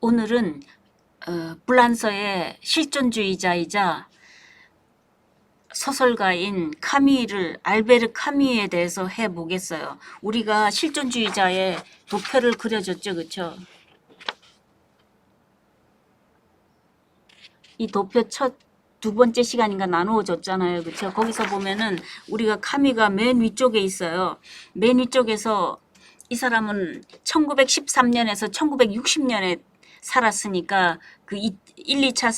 오늘은 불란서의 실존주의자이자 소설가인 알베르 카뮈에 대해서 해보겠어요. 우리가 실존주의자의 도표를 그려줬죠, 그쵸? 이 도표 두 번째 시간인가 나누어 줬잖아요, 그쵸? 거기서 보면은 우리가 카뮈가 맨 위쪽에 있어요. 맨 위쪽에서 이 사람은 1913년에서 1960년에 살았으니까 그 1, 2차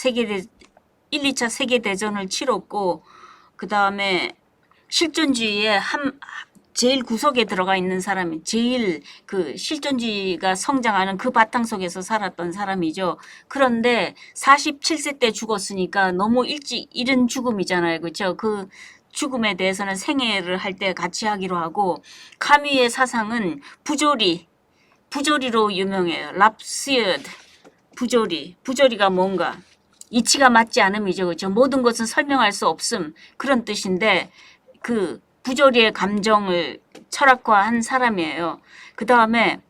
세계대전을 치렀고, 그 다음에 실존주의의 제일 구석에 들어가 있는 사람이, 제일 그 실존주의가 성장하는 그 바탕 속에서 살았던 사람이죠. 그런데 47세 때 죽었으니까 너무 일찍 이른 죽음이잖아요. 그렇죠? 그 죽음에 대해서는 생애를 할 때 같이 하기로 하고, 카뮈의 사상은 부조리로 유명해요. 랍시어드, 부조리가 뭔가 이치가 맞지 않음이죠. 그렇죠? 모든 것은 설명할 수 없음, 그런 뜻인데 그 부조리의 감정을 철학화한 사람이에요. 그 다음에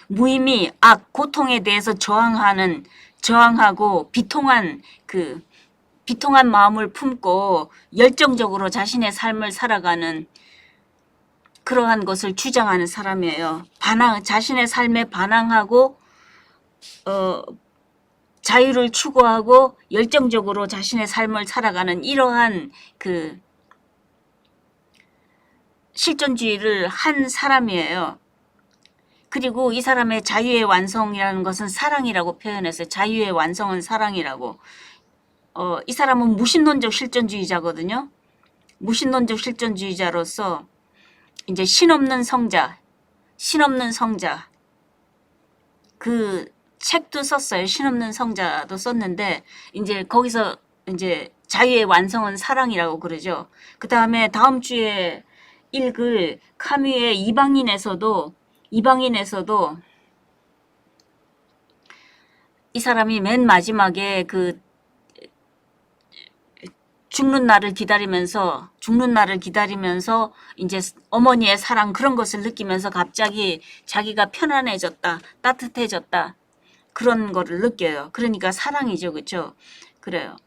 무의미, 고통에 대해서 저항하고 비통한 마음을 품고 열정적으로 자신의 삶을 살아가는 그러한 것을 주장하는 사람이에요. 자신의 삶에 반항하고 자유를 추구하고 열정적으로 자신의 삶을 살아가는 이러한 그 실존주의를 한 사람이에요. 그리고 이 사람의 자유의 완성이라는 것은 사랑이라고 표현했어요. 자유의 완성은 사랑이라고. 이 사람은 무신론적 실존주의자거든요. 무신론적 실존주의자로서 이제 신없는 성자 그 책도 썼어요. 신없는 성자도 썼는데 이제 거기서 이제 자유의 완성은 사랑이라고 그러죠. 그 다음에 다음 주에 읽을 카뮈의 이방인에서도 이 사람이 맨 마지막에 그 죽는 날을 기다리면서 이제 어머니의 사랑 그런 것을 느끼면서 갑자기 자기가 편안해졌다, 따뜻해졌다, 그런 거를 느껴요. 그러니까 사랑이죠, 그렇죠? 그래요.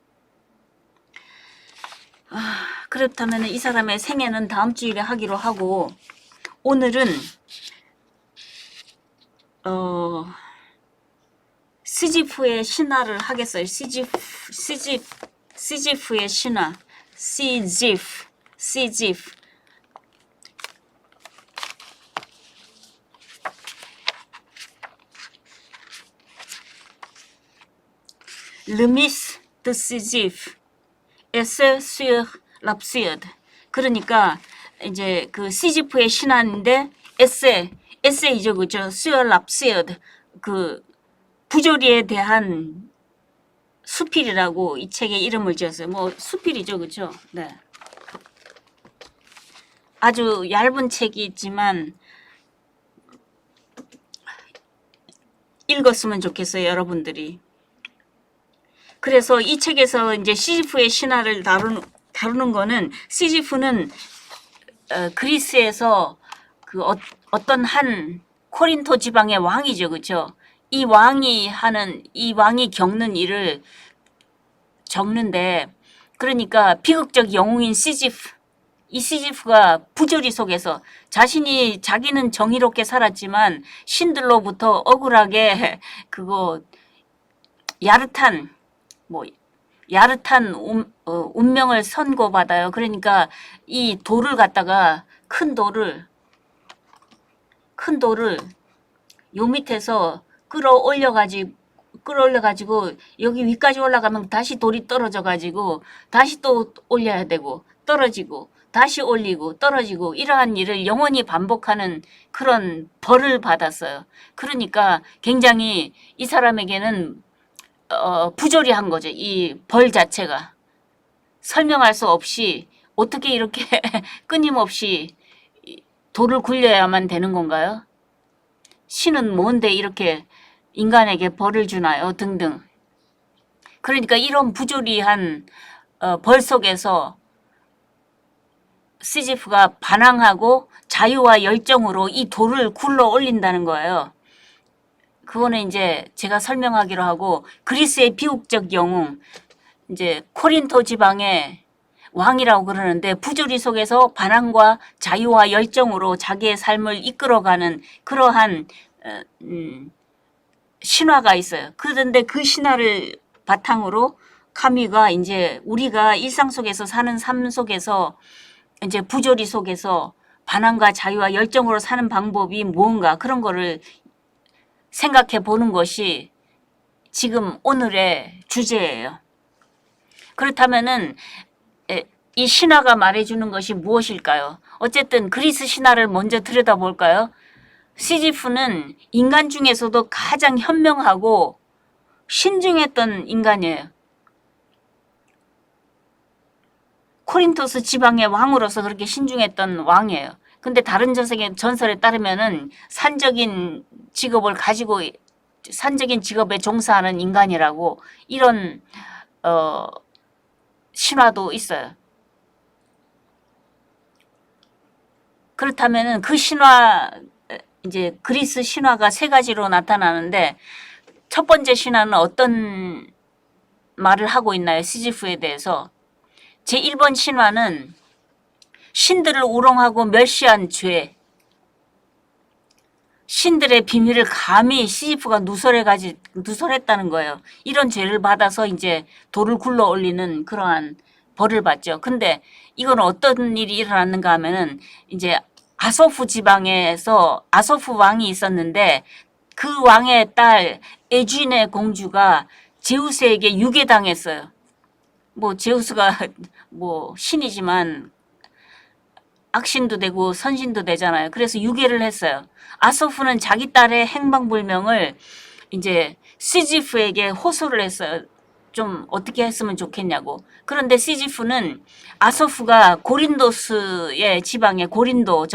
그렇다면 이 사람의 생애는 다음 주일에 하기로 하고, 오늘은 시지프의 신화를 하겠어요. 시지프의 신화. 시지프. Le mythe de Sisyphe. Essai sur l'absurde. 그러니까 이제 그 시지프의 신화인데 에세이죠, 그죠? sur l'absurde. 그 부조리에 대한 수필이라고 이 책의 이름을 지었어요. 뭐 수필이죠, 그죠? 네. 아주 얇은 책이 있지만 읽었으면 좋겠어요, 여러분들이. 그래서 이 책에서 이제 시지프의 신화를 다루는 거는, 시지프는 그리스에서 그 어떤 한 코린토 지방의 왕이죠, 그렇죠? 이 왕이 겪는 일을 적는데, 그러니까 비극적 영웅인 이 시지프가 부조리 속에서 자기는 정의롭게 살았지만 신들로부터 억울하게 야릇한 운명을 선고받아요. 그러니까 이 돌을 갖다가 큰 돌을 요 밑에서 끌어올려가지고 여기 위까지 올라가면 다시 돌이 떨어져가지고 다시 또 올려야 되고, 떨어지고 다시 올리고 떨어지고, 이러한 일을 영원히 반복하는 그런 벌을 받았어요. 그러니까 굉장히 이 사람에게는 부조리한 거죠. 이 벌 자체가 설명할 수 없이 어떻게 이렇게 끊임없이 돌을 굴려야만 되는 건가요? 신은 뭔데 이렇게 인간에게 벌을 주나요? 등등. 그러니까 이런 부조리한 벌 속에서 시지프가 반항하고 자유와 열정으로 이 돌을 굴러 올린다는 거예요. 그거는 이제 제가 설명하기로 하고 그리스의 비극적 영웅 이제 코린토 지방의 왕이라고 그러는데 부조리 속에서 반항과 자유와 열정으로 자기의 삶을 이끌어가는 그러한 신화가 있어요. 그런데 그 신화를 바탕으로 카미가 이제 우리가 일상 속에서 사는 삶 속에서 이제 부조리 속에서 반항과 자유와 열정으로 사는 방법이 무언가 그런 거를 생각해 보는 것이 지금 오늘의 주제예요. 그렇다면은 이 신화가 말해주는 것이 무엇일까요? 어쨌든 그리스 신화를 먼저 들여다볼까요? 시지프는 인간 중에서도 가장 현명하고 신중했던 인간이에요. 코린토스 지방의 왕으로서 그렇게 신중했던 왕이에요. 근데 다른 전설에 따르면은 산적인 직업에 종사하는 인간이라고 이런 신화도 있어요. 그렇다면은 그 신화 이제 그리스 신화가 세 가지로 나타나는데 첫 번째 신화는 어떤 말을 하고 있나요? 시지프에 대해서. 제1번 신화는 신들을 우롱하고 멸시한 죄. 신들의 비밀을 감히 시지프가 누설했다는 거예요. 이런 죄를 받아서 이제 돌을 굴러 올리는 그러한 벌을 받죠. 근데 이건 어떤 일이 일어났는가 하면은 이제 아소프 지방에서 아소프 왕이 있었는데 그 왕의 딸 에쥐네 공주가 제우스에게 유괴당했어요. 뭐 제우스가 뭐 신이지만 악신도 되고 선신도 되잖아요. 그래서 유괴를 했어요. 아소프는 자기 딸의 행방불명을 이제 시지프에게 호소를 했어요. 좀 어떻게 했으면 좋겠냐고. 그런데 시지프는 아소프가 고린도스의 지방의 고린도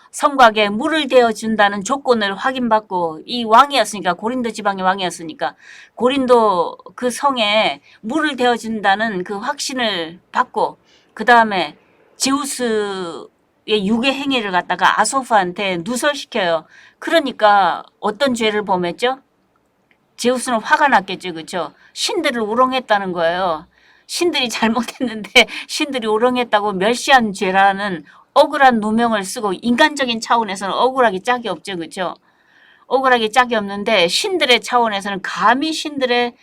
성곽에 물을 대어준다는 조건을 확인받고 이 왕이었으니까 고린도 지방의 왕이었으니까 고린도 그 성에 물을 대어준다는 그 확신을 받고 그 다음에 제우스의 유괴 행위를 갖다가 아소프한테 누설시켜요. 그러니까 어떤 죄를 범했죠? 제우스는 화가 났겠죠. 그렇죠? 신들을 우롱했다는 거예요. 신들이 잘못했는데 신들이 우롱했다고 멸시한 죄라는 억울한 누명을 쓰고 인간적인 차원에서는 억울하기 짝이 없죠. 그렇죠? 억울하기 짝이 없는데 신들의 차원에서는 감히 신들의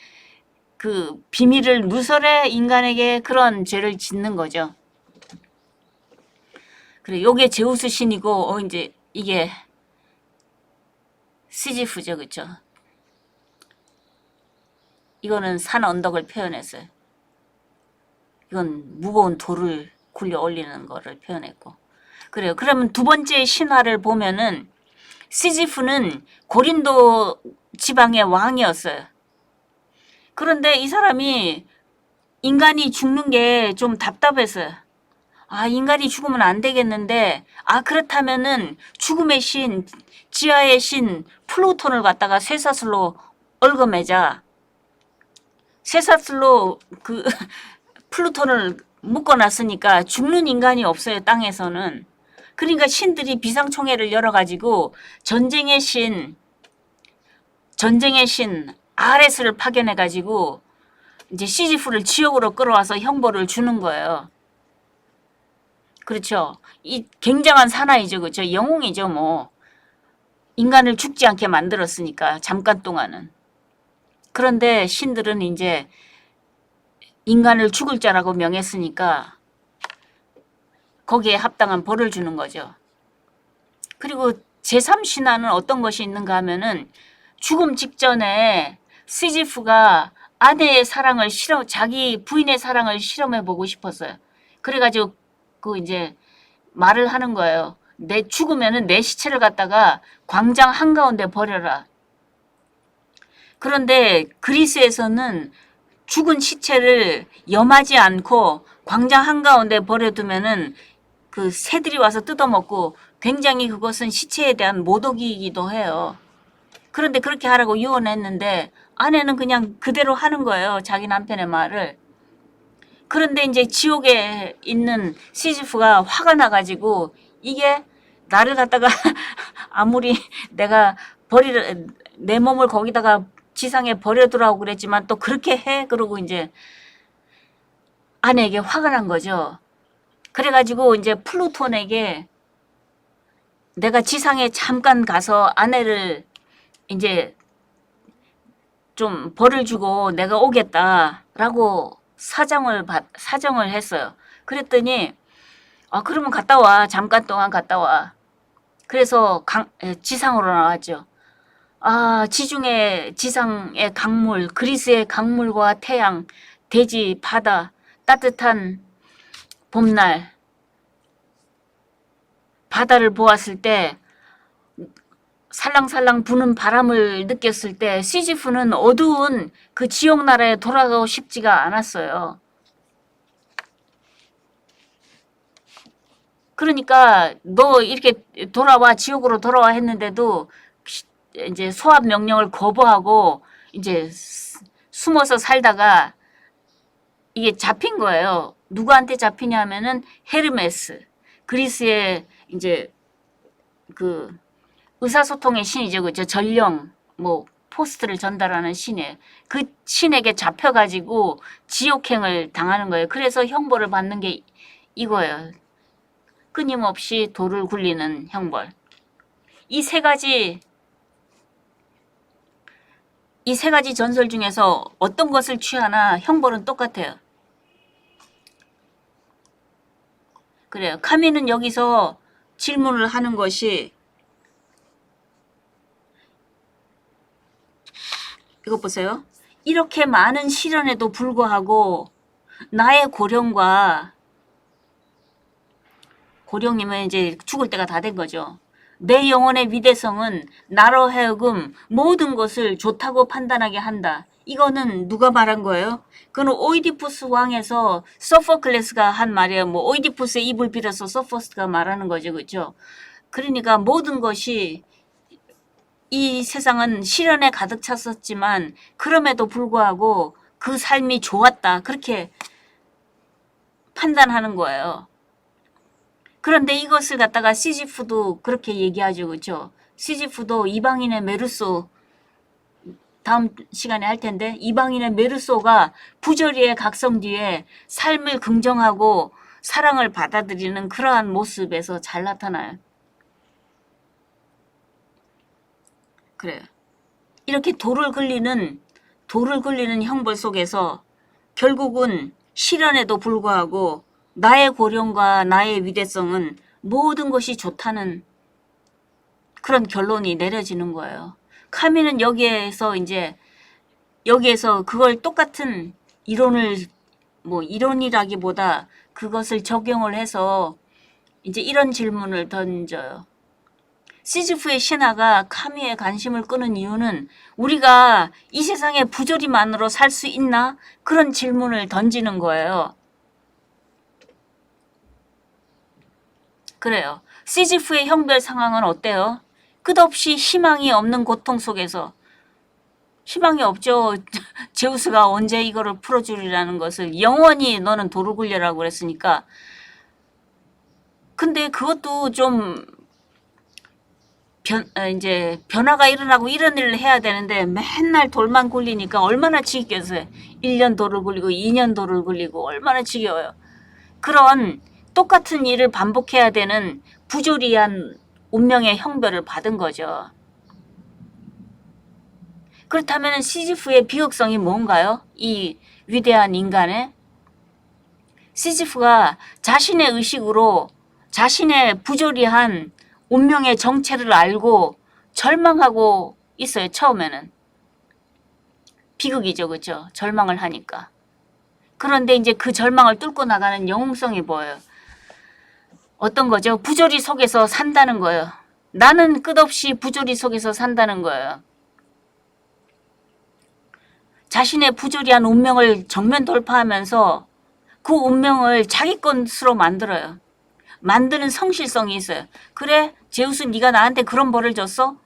그 비밀을 누설해 인간에게 그런 죄를 짓는 거죠. 그래, 요게 제우스 신이고, 이제, 이게, 시지프죠, 그쵸? 이거는 산 언덕을 표현했어요. 이건 무거운 돌을 굴려 올리는 거를 표현했고. 그래요. 그러면 두 번째 신화를 보면은, 시지프는 고린도 지방의 왕이었어요. 그런데 이 사람이 인간이 죽는 게 좀 답답했어요. 아, 인간이 죽으면 안 되겠는데, 그렇다면은 죽음의 신, 지하의 신 플루톤을 갖다가 쇠사슬로 얽어매자. 쇠사슬로 그 플루톤을 묶어놨으니까 죽는 인간이 없어요, 땅에서는. 그러니까 신들이 비상총회를 열어가지고 전쟁의 신 아레스를 파견해가지고 이제 시지프를 지옥으로 끌어와서 형벌을 주는 거예요. 그렇죠. 이 굉장한 사나이죠. 그렇죠. 영웅이죠. 뭐. 인간을 죽지 않게 만들었으니까 잠깐 동안은. 그런데 신들은 이제 인간을 죽을 자라고 명했으니까 거기에 합당한 벌을 주는 거죠. 그리고 제3신화는 어떤 것이 있는가 하면은 죽음 직전에 시지프가 아내의 사랑을 자기 부인의 사랑을 실험해보고 싶었어요. 그래가지고 그 이제 말을 하는 거예요. 내 죽으면은 내 시체를 갖다가 광장 한가운데 버려라. 그런데 그리스에서는 죽은 시체를 염하지 않고 광장 한가운데 버려두면은 그 새들이 와서 뜯어먹고 굉장히 그것은 시체에 대한 모독이기도 해요. 그런데 그렇게 하라고 유언했는데 아내는 그냥 그대로 하는 거예요. 자기 남편의 말을. 그런데 이제 지옥에 있는 시지프가 화가 나가지고 이게 나를 갖다가 아무리 내가 내 몸을 거기다가 지상에 버려두라고 그랬지만 또 그렇게 해? 그러고 이제 아내에게 화가 난 거죠. 그래가지고 이제 플루톤에게 내가 지상에 잠깐 가서 아내를 이제 좀 벌을 주고 내가 오겠다라고 사정을 했어요. 그랬더니 그러면 갔다 와. 잠깐 동안 갔다 와. 그래서 지상으로 나왔죠. 지상의 강물, 그리스의 강물과 태양, 대지, 바다, 따뜻한 봄날, 바다를 보았을 때 살랑살랑 부는 바람을 느꼈을 때 시지프는 어두운 그 지옥나라에 돌아가고 싶지가 않았어요. 그러니까 너 이렇게 돌아와 지옥으로 돌아와 했는데도 이제 소환 명령을 거부하고 이제 숨어서 살다가 이게 잡힌 거예요. 누구한테 잡히냐면은 헤르메스, 그리스의 이제 그 의사소통의 신이죠. 그죠? 전령, 뭐, 포스트를 전달하는 신에, 그 신에게 잡혀가지고 지옥행을 당하는 거예요. 그래서 형벌을 받는 게 이거예요. 끊임없이 돌을 굴리는 형벌. 이 세 가지 전설 중에서 어떤 것을 취하나 형벌은 똑같아요. 그래요. 카미는 여기서 질문을 하는 것이 이거 보세요. 이렇게 많은 시련에도 불구하고 나의 고령이면 이제 죽을 때가 다 된 거죠. 내 영혼의 위대성은 나로 하여금 모든 것을 좋다고 판단하게 한다. 이거는 누가 말한 거예요? 그건 오이디푸스 왕에서 소포클레스가 한 말이에요. 뭐 오이디푸스의 입을 빌어서 소포스가 말하는 거죠. 그렇죠? 그러니까 모든 것이 이 세상은 시련에 가득 찼었지만 그럼에도 불구하고 그 삶이 좋았다. 그렇게 판단하는 거예요. 그런데 이것을 갖다가 시지프도 그렇게 얘기하죠. 그렇죠? 시지프도 이방인의 메르소 다음 시간에 할 텐데 이방인의 메르소가 부조리의 각성 뒤에 삶을 긍정하고 사랑을 받아들이는 그러한 모습에서 잘 나타나요. 그래요. 이렇게 돌을 굴리는 형벌 속에서 결국은 시련에도 불구하고 나의 고령과 나의 위대성은 모든 것이 좋다는 그런 결론이 내려지는 거예요. 카미는 여기에서 그걸 똑같은 이론이라기보다 그것을 적용을 해서 이제 이런 질문을 던져요. 시지프의 신화가 카미의 관심을 끄는 이유는 우리가 이 세상에 부조리만으로 살 수 있나? 그런 질문을 던지는 거예요. 그래요. 시지프의 형별 상황은 어때요? 끝없이 희망이 없는 고통 속에서 희망이 없죠. 제우스가 언제 이거를 풀어주리라는 것을 영원히 너는 돌을 굴려라고 그랬으니까. 근데 그것도 좀 이제 변화가 일어나고 이런 일을 해야 되는데 맨날 돌만 굴리니까 얼마나 지겹겠어요. 1년 돌을 굴리고 2년 돌을 굴리고 얼마나 지겨워요. 그런 똑같은 일을 반복해야 되는 부조리한 운명의 형벌을 받은 거죠. 그렇다면 시지프의 비극성이 뭔가요? 이 위대한 인간의? 시지프가 자신의 의식으로 자신의 부조리한 운명의 정체를 알고 절망하고 있어요. 처음에는. 비극이죠. 그렇죠? 절망을 하니까. 그런데 이제 그 절망을 뚫고 나가는 영웅성이 보여요. 어떤 거죠? 부조리 속에서 산다는 거예요. 나는 끝없이 부조리 속에서 산다는 거예요. 자신의 부조리한 운명을 정면 돌파하면서 그 운명을 자기 것으로 만들어요. 만드는 성실성이 있어요. 그래, 제우스 네가 나한테 그런 벌을 줬어?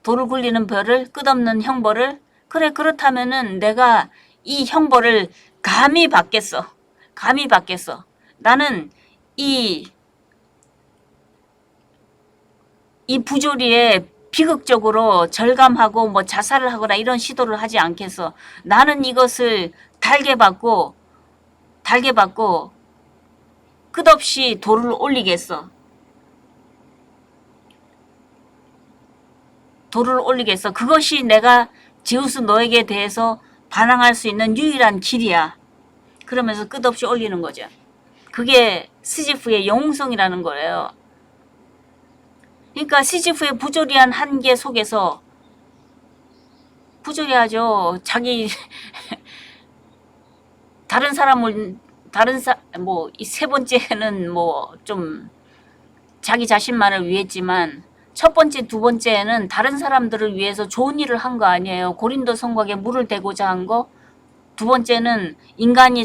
돌을 굴리는 벌을, 끝없는 형벌을? 그래, 그렇다면은 내가 이 형벌을 감히 받겠어. 감히 받겠어. 나는 이 부조리의 비극적으로 절감하고 뭐 자살을 하거나 이런 시도를 하지 않겠어. 나는 이것을 달게 받고 끝없이 돌을 올리겠어. 돌을 올리겠어. 그것이 내가 제우스 너에게 대해서 반항할 수 있는 유일한 길이야. 그러면서 끝없이 올리는 거죠. 그게 시지프의 영웅성이라는 거예요. 그러니까 시지프의 부조리한 한계 속에서 부조리하죠. 자기 다른 사람을 이 세 번째는 뭐 좀 자기 자신만을 위했지만 첫 번째, 두 번째는 다른 사람들을 위해서 좋은 일을 한 거 아니에요. 고린도 성곽에 물을 대고자 한 거. 두 번째는 인간이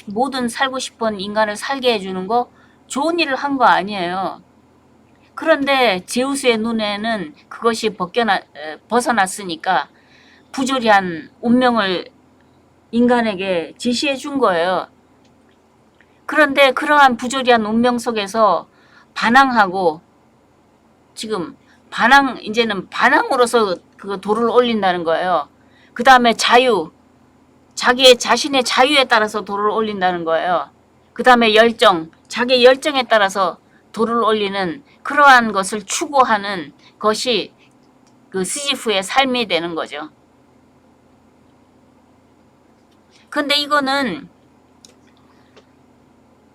모든 살고 싶은 인간을 살게 해주는 거. 좋은 일을 한 거 아니에요. 그런데 제우스의 눈에는 그것이 벗어났으니까 부조리한 운명을 인간에게 제시해 준 거예요. 그런데 그러한 부조리한 운명 속에서 반항하고 지금 이제는 반항으로서 그 돌을 올린다는 거예요. 그 다음에 자신의 자유에 따라서 돌을 올린다는 거예요. 그 다음에 자기의 열정에 따라서 돌을 올리는 그러한 것을 추구하는 것이 그 시지프의 삶이 되는 거죠. 근데 이거는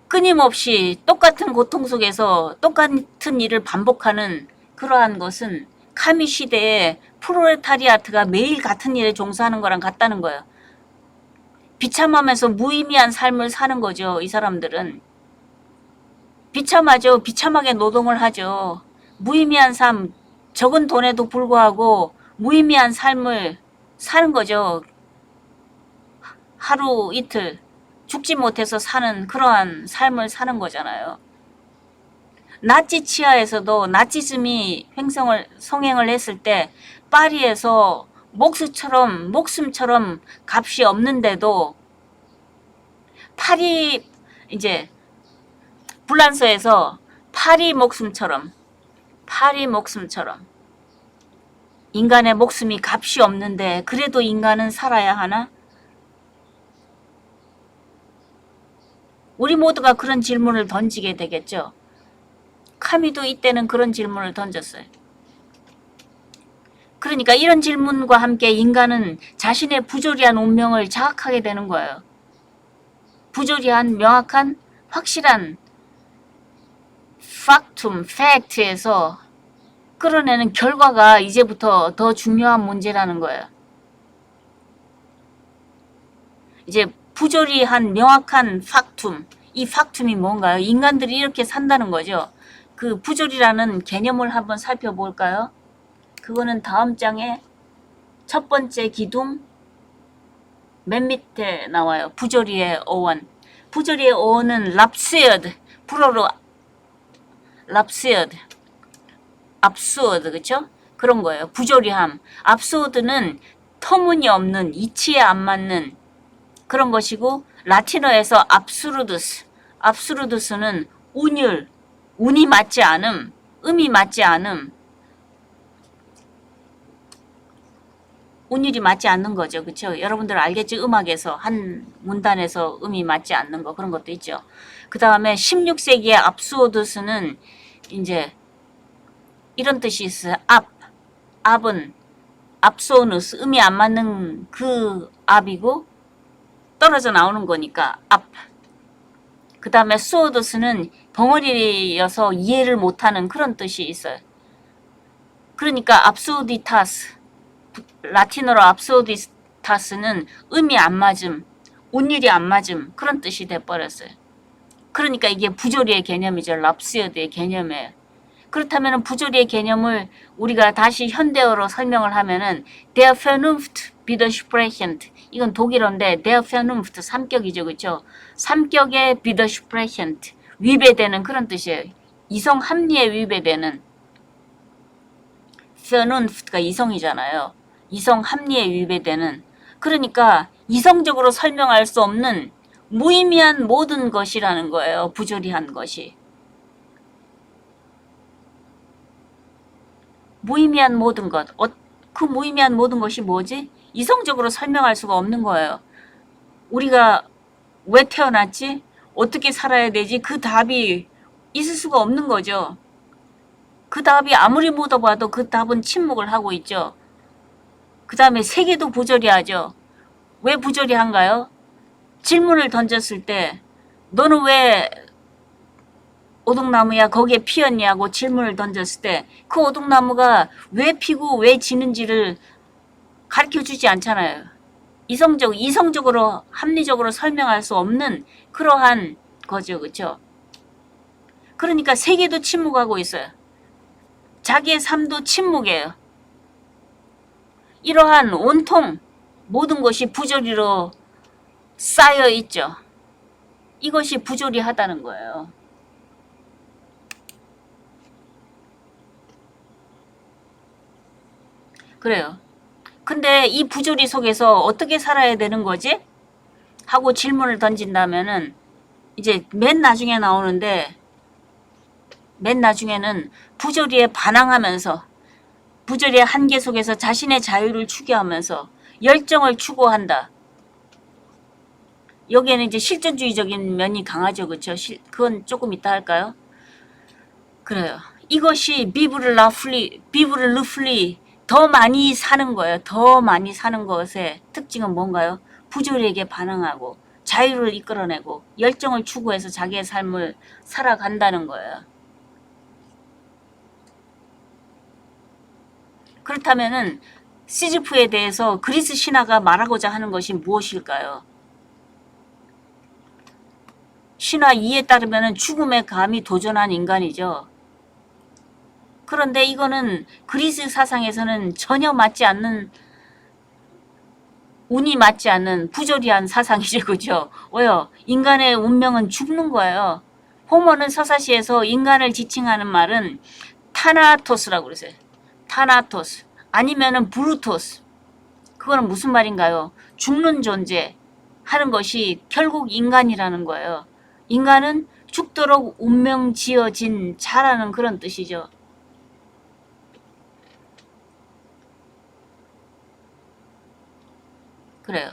끊임없이 똑같은 고통 속에서 똑같은 일을 반복하는 그러한 것은 카미 시대에 프롤레타리아트가 매일 같은 일에 종사하는 거랑 같다는 거예요. 비참하면서 무의미한 삶을 사는 거죠. 이 사람들은. 비참하죠. 비참하게 노동을 하죠. 무의미한 삶, 적은 돈에도 불구하고 무의미한 삶을 사는 거죠. 하루 이틀 죽지 못해서 사는 그러한 삶을 사는 거잖아요. 나치 치하에서도 나치즘이 성행을 했을 때 파리에서 목숨처럼 값이 없는데도 이제 불란서에서 파리 목숨처럼 인간의 목숨이 값이 없는데 그래도 인간은 살아야 하나? 우리 모두가 그런 질문을 던지게 되겠죠. 카미도 이때는 그런 질문을 던졌어요. 그러니까 이런 질문과 함께 인간은 자신의 부조리한 운명을 자각하게 되는 거예요. 부조리한 명확한 확실한 팩트에서 끌어내는 결과가 이제부터 더 중요한 문제라는 거예요. 이제 부조리한 명확한 이 팩툼이 뭔가요? 인간들이 이렇게 산다는 거죠. 그 부조리라는 개념을 한번 살펴볼까요? 그거는 다음 장에 첫 번째 기둥 맨 밑에 나와요. 부조리의 어원. 부조리의 어원은 랍스여드, 불어로 랍스여드, 압수어드, 그쵸? 그런 거예요. 부조리함. 압수어드는 터무니없는, 이치에 안 맞는 그런 것이고, 라틴어에서 압수르두스는 운이 맞지 않음, 음이 맞지 않음, 운율이 맞지 않는 거죠. 그쵸? 여러분들 알겠죠? 음악에서 한 문단에서 음이 맞지 않는 거 그런 것도 있죠. 그 다음에 16세기의 압수오두스는 이제 이런 뜻이 있어요. 압은 압소누스, 음이 안 맞는 그 압이고 떨어져 나오는 거니까 압. 그 다음에 수오두스는 덩어리여서 이해를 못하는 그런 뜻이 있어요. 그러니까 압소디타스, 라틴어로 압소디타스는 음이 안 맞음, 운율이 안 맞음 그런 뜻이 돼버렸어요. 그러니까 이게 부조리의 개념이죠. 랍스여드의 개념이에요. 그렇다면 부조리의 개념을 우리가 다시 현대어로 설명을 하면은 der Vernunft widersprechend, 이건 독일어인데 der Vernunft 3격이죠. 그렇죠? 3격의 widersprechend, 위배되는 그런 뜻이에요. 이성 합리에 위배되는. Vernunft가 이성이잖아요. 이성 합리에 위배되는. 그러니까 이성적으로 설명할 수 없는 무의미한 모든 것이라는 거예요. 부조리한 것이. 무의미한 모든 것. 그 무의미한 모든 것이 뭐지? 이성적으로 설명할 수가 없는 거예요. 우리가 왜 태어났지? 어떻게 살아야 되지? 그 답이 있을 수가 없는 거죠. 그 답이 아무리 묻어봐도 그 답은 침묵을 하고 있죠. 그 다음에 세계도 부조리하죠. 왜 부조리한가요? 질문을 던졌을 때 너는 왜 오동나무야 거기에 피었냐고 질문을 던졌을 때 그 오동나무가 왜 피고 왜 지는지를 가르쳐주지 않잖아요. 이성적으로 합리적으로 설명할 수 없는 그러한 거죠. 그렇죠? 그러니까 세계도 침묵하고 있어요. 자기의 삶도 침묵이에요. 이러한 온통 모든 것이 부조리로 쌓여 있죠. 이것이 부조리하다는 거예요. 그래요. 근데 이 부조리 속에서 어떻게 살아야 되는 거지? 하고 질문을 던진다면은 이제 맨 나중에 나오는데 맨 나중에는 부조리에 반항하면서 부조리의 한계 속에서 자신의 자유를 추구하면서 열정을 추구한다. 여기에는 이제 실존주의적인 면이 강하죠. 그렇죠? 그건 조금 이따 할까요? 그래요. 이것이 비브르 르플리 더 많이 사는 거예요. 더 많이 사는 것의 특징은 뭔가요? 부조리에게 반응하고 자유를 이끌어내고 열정을 추구해서 자기의 삶을 살아간다는 거예요. 그렇다면은 시즈프에 대해서 그리스 신화가 말하고자 하는 것이 무엇일까요? 신화 2에 따르면 죽음에 감히 도전한 인간이죠. 그런데 이거는 그리스 사상에서는 전혀 맞지 않는, 운이 맞지 않는 부조리한 사상이죠. 그죠? 왜요? 인간의 운명은 죽는 거예요. 호모는 서사시에서 인간을 지칭하는 말은 타나토스라고 그러세요. 타나토스 아니면은 브루토스. 그거는 무슨 말인가요? 죽는 존재 하는 것이 결국 인간이라는 거예요. 인간은 죽도록 운명 지어진 자라는 그런 뜻이죠. 그래요.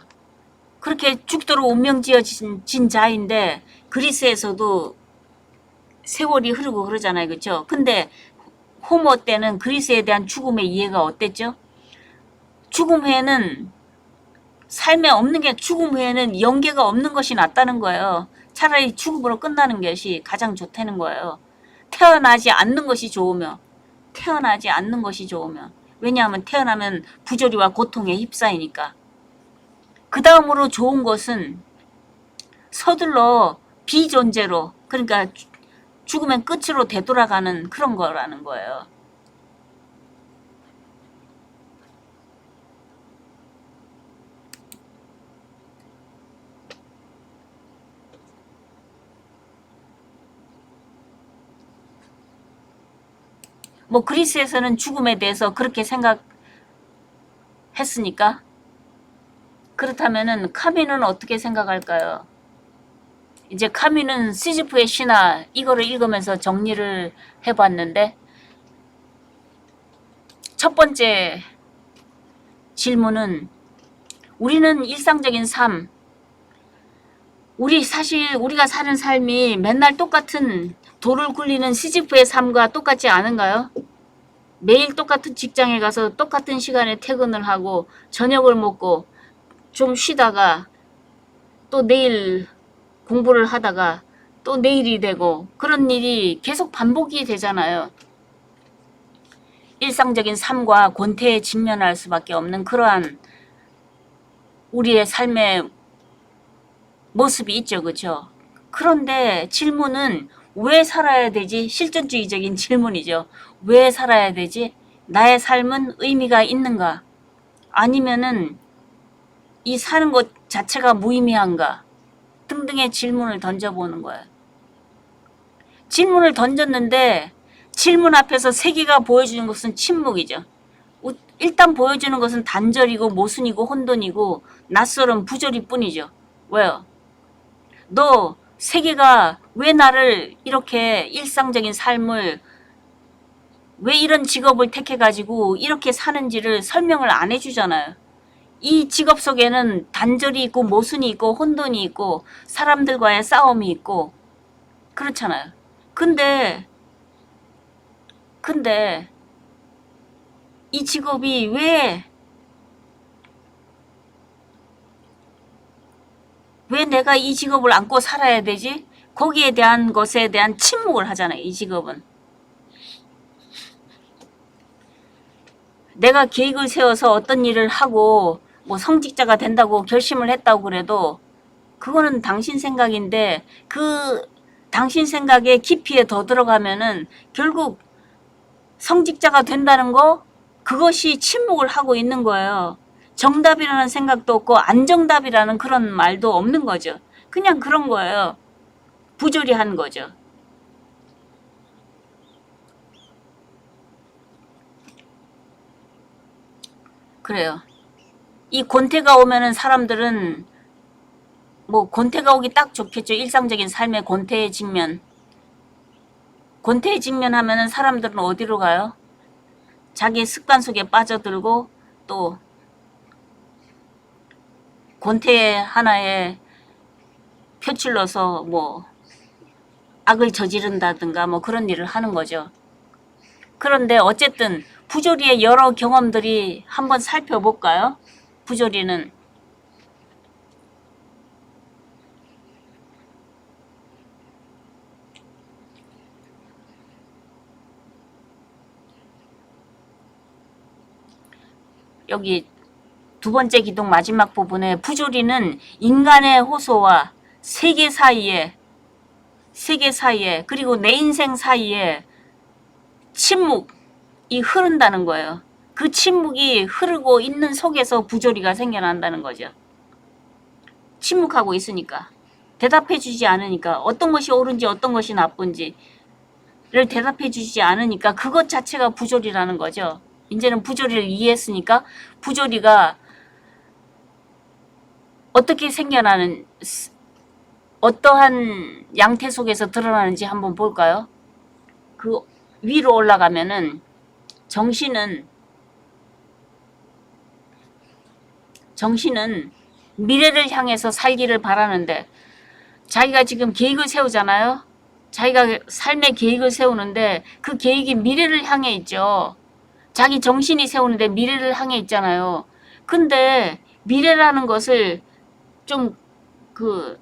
그렇게 죽도록 운명 지어진 자인데 그리스에서도 세월이 흐르고 그러잖아요. 그렇죠? 근데 호모 때는 그리스에 대한 죽음의 이해가 어땠죠? 죽음 후에는 삶에 없는 게, 죽음 후에는 영계가 없는 것이 낫다는 거예요. 차라리 죽음으로 끝나는 것이 가장 좋다는 거예요. 태어나지 않는 것이 좋으며, 태어나지 않는 것이 좋으며. 왜냐하면 태어나면 부조리와 고통에 휩싸이니까. 그 다음으로 좋은 것은 서둘러 비존재로, 그러니까 죽으면 끝으로 되돌아가는 그런 거라는 거예요. 뭐 그리스에서는 죽음에 대해서 그렇게 생각했으니까, 그렇다면은 카미는 어떻게 생각할까요? 이제 카미는 시즈프의 신화 이거를 읽으면서 정리를 해봤는데, 첫 번째 질문은 우리는 일상적인 삶, 사실 우리가 사는 삶이 맨날 똑같은 돌을 굴리는 시즈프의 삶과 똑같지 않은가요? 매일 똑같은 직장에 가서 똑같은 시간에 퇴근을 하고 저녁을 먹고 좀 쉬다가 또 내일 공부를 하다가 또 내일이 되고 그런 일이 계속 반복이 되잖아요. 일상적인 삶과 권태에 직면할 수밖에 없는 그러한 우리의 삶의 모습이 있죠. 그렇죠? 그런데 질문은 왜 살아야 되지? 실존주의적인 질문이죠. 왜 살아야 되지? 나의 삶은 의미가 있는가? 아니면은 이 사는 것 자체가 무의미한가? 등등의 질문을 던져보는 거예요. 질문을 던졌는데 질문 앞에서 세계가 보여주는 것은 침묵이죠. 일단 보여주는 것은 단절이고 모순이고 혼돈이고 낯설은 부조리뿐이죠. 왜요? 너 세계가 왜 나를 이렇게 일상적인 삶을 왜 이런 직업을 택해가지고 이렇게 사는지를 설명을 안 해주잖아요. 이 직업 속에는 단절이 있고 모순이 있고 혼돈이 있고 사람들과의 싸움이 있고 그렇잖아요. 근데 이 직업이 왜 내가 이 직업을 안고 살아야 되지? 거기에 대한 것에 대한 침묵을 하잖아요. 이 직업은. 내가 계획을 세워서 어떤 일을 하고 뭐 성직자가 된다고 결심을 했다고 그래도 그거는 당신 생각인데 그 당신 생각에 깊이에 더 들어가면은 결국 성직자가 된다는 거 그것이 침묵을 하고 있는 거예요. 정답이라는 생각도 없고 안정답이라는 그런 말도 없는 거죠. 그냥 그런 거예요. 부조리한 거죠. 그래요. 이 권태가 오면은 사람들은 뭐 권태가 오기 딱 좋겠죠. 일상적인 삶의 권태의 직면. 권태의 직면 하면은 사람들은 어디로 가요? 자기 습관 속에 빠져들고 또 권태 하나에 표출러서 뭐 악을 저지른다든가 뭐 그런 일을 하는 거죠. 그런데 어쨌든 부조리의 여러 경험들이 한번 살펴볼까요? 부조리는 여기 두 번째 기둥 마지막 부분에 부조리는 인간의 호소와 세계 사이에 그리고 내 인생 사이에 침묵이 흐른다는 거예요. 그 침묵이 흐르고 있는 속에서 부조리가 생겨난다는 거죠. 침묵하고 있으니까. 대답해 주지 않으니까 어떤 것이 옳은지 어떤 것이 나쁜지를 대답해 주지 않으니까 그것 자체가 부조리라는 거죠. 이제는 부조리를 이해했으니까 부조리가 어떻게 생겨나는 어떠한 양태 속에서 드러나는지 한번 볼까요? 그 위로 올라가면은 정신은 미래를 향해서 살기를 바라는데 자기가 지금 계획을 세우잖아요. 자기가 삶의 계획을 세우는데 그 계획이 미래를 향해 있죠. 자기 정신이 세우는데 미래를 향해 있잖아요. 근데 미래라는 것을 좀 그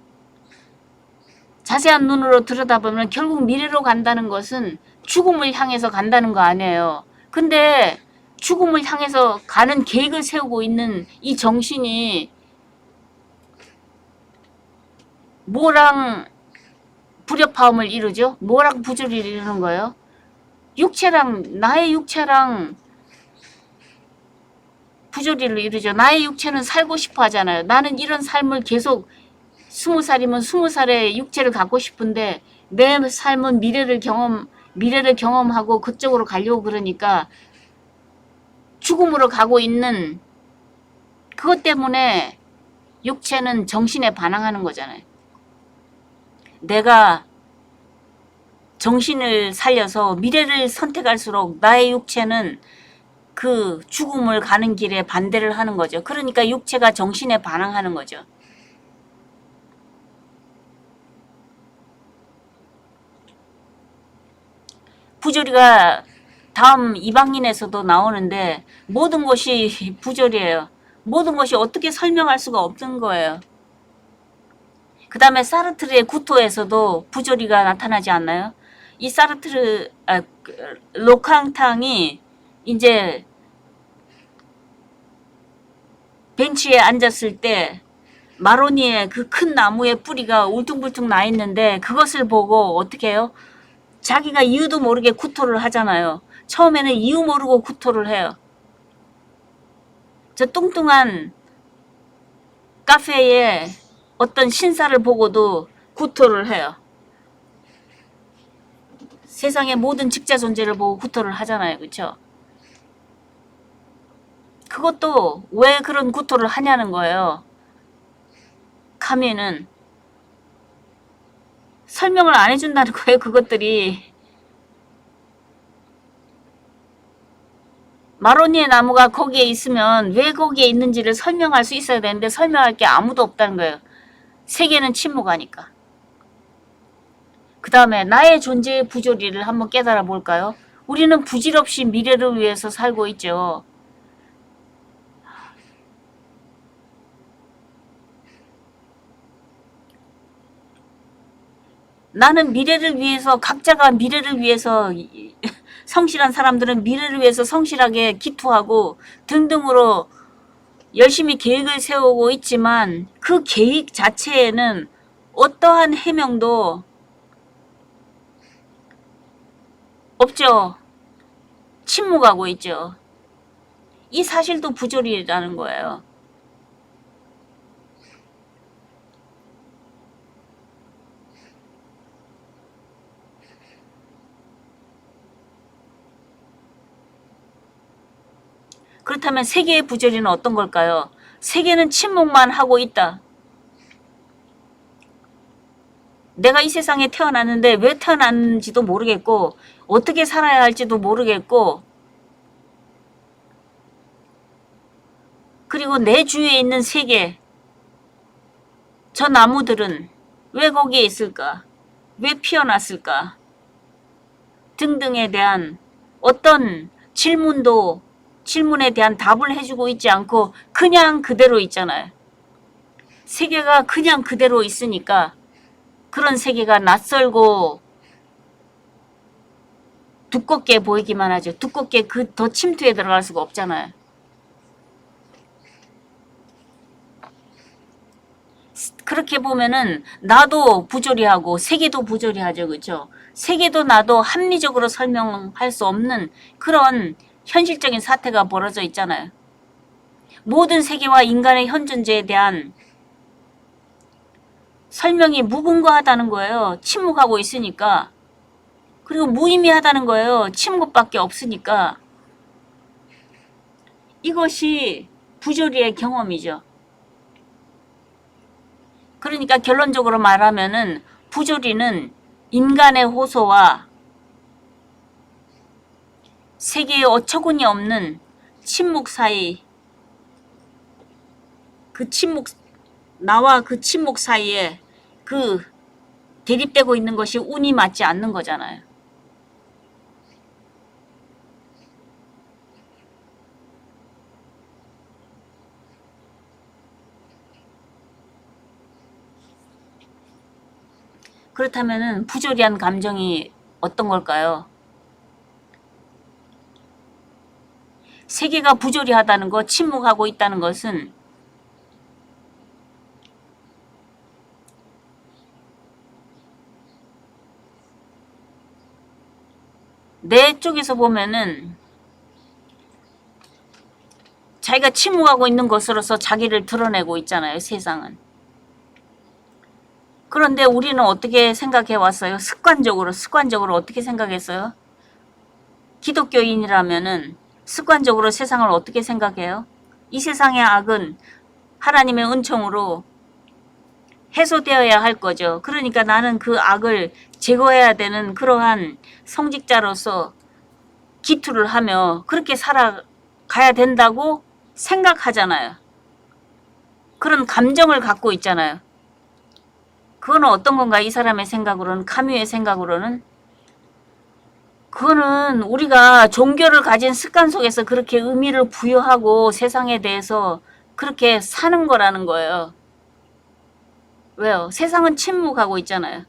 자세한 눈으로 들여다보면 결국 미래로 간다는 것은 죽음을 향해서 간다는 거 아니에요. 근데 죽음을 향해서 가는 계획을 세우고 있는 이 정신이 뭐랑 불협화음을 이루죠? 뭐랑 부조리를 이루는 거예요? 나의 육체랑 부조리를 이루죠. 나의 육체는 살고 싶어 하잖아요. 나는 이런 삶을 계속 20살이면 20살의 육체를 갖고 싶은데 내 삶은 미래를 경험하고 그쪽으로 가려고 그러니까 죽음으로 가고 있는 그것 때문에 육체는 정신에 반항하는 거잖아요. 내가 정신을 살려서 미래를 선택할수록 나의 육체는 그 죽음을 가는 길에 반대를 하는 거죠. 그러니까 육체가 정신에 반항하는 거죠. 부조리가 다음 이방인에서도 나오는데 모든 것이 부조리예요. 모든 것이 어떻게 설명할 수가 없는 거예요. 그 다음에 사르트르의 구토에서도 부조리가 나타나지 않나요? 이 로캉탕이 이제 벤치에 앉았을 때 마로니에 그 큰 나무의 뿌리가 울퉁불퉁 나 있는데 그것을 보고 어떻게 해요? 자기가 이유도 모르게 구토를 하잖아요. 처음에는 이유 모르고 구토를 해요. 저 뚱뚱한 카페에 어떤 신사를 보고도 구토를 해요. 세상의 모든 직자 존재를 보고 구토를 하잖아요. 그렇죠? 그것도 왜 그런 구토를 하냐는 거예요. 카미는 설명을 안 해준다는 거예요. 그것들이. 마로니에 나무가 거기에 있으면 왜 거기에 있는지를 설명할 수 있어야 되는데 설명할 게 아무도 없다는 거예요. 세계는 침묵하니까. 그 다음에 나의 존재의 부조리를 한번 깨달아 볼까요? 우리는 부질없이 미래를 위해서 살고 있죠. 나는 미래를 위해서, 각자가 미래를 위해서, 성실한 사람들은 미래를 위해서 성실하게 기투하고 등등으로 열심히 계획을 세우고 있지만 그 계획 자체에는 어떠한 해명도 없죠. 침묵하고 있죠. 이 사실도 부조리라는 거예요. 그렇다면 세계의 부조리는 어떤 걸까요? 세계는 침묵만 하고 있다. 내가 이 세상에 태어났는데 왜 태어났는지도 모르겠고 어떻게 살아야 할지도 모르겠고 그리고 내 주위에 있는 세계, 저 나무들은 왜 거기에 있을까? 왜 피어났을까? 등등에 대한 어떤 질문에 대한 답을 해주고 있지 않고 그냥 그대로 있잖아요. 세계가 그냥 그대로 있으니까 그런 세계가 낯설고 두껍게 보이기만 하죠. 두껍게 그 더 침투에 들어갈 수가 없잖아요. 그렇게 보면은 나도 부조리하고 세계도 부조리하죠. 그렇죠? 세계도 나도 합리적으로 설명할 수 없는 그런 현실적인 사태가 벌어져 있잖아요. 모든 세계와 인간의 현 존재에 대한 설명이 무궁무하다는 거예요. 침묵하고 있으니까. 그리고 무의미하다는 거예요. 침묵밖에 없으니까. 이것이 부조리의 경험이죠. 그러니까 결론적으로 말하면은 부조리는 인간의 호소와 세계의 어처구니 없는 침묵 사이, 그 침묵, 나와 그 침묵 사이에 그 대립되고 있는 것이 운이 맞지 않는 거잖아요. 그렇다면은 부조리한 감정이 어떤 걸까요? 세계가 부조리하다는 것, 침묵하고 있다는 것은 내 쪽에서 보면은 자기가 침묵하고 있는 것으로서 자기를 드러내고 있잖아요, 세상은. 그런데 우리는 어떻게 생각해 왔어요? 습관적으로 어떻게 생각했어요? 기독교인이라면은 습관적으로 세상을 어떻게 생각해요? 이 세상의 악은 하나님의 은총으로 해소되어야 할 거죠. 그러니까 나는 그 악을 제거해야 되는 그러한 성직자로서 기투를 하며 그렇게 살아가야 된다고 생각하잖아요. 그런 감정을 갖고 있잖아요. 그거는 어떤 건가? 이 사람의 생각으로는, 카뮤의 생각으로는 그거는 우리가 종교를 가진 습관 속에서 그렇게 의미를 부여하고 세상에 대해서 그렇게 사는 거라는 거예요. 왜요? 세상은 침묵하고 있잖아요.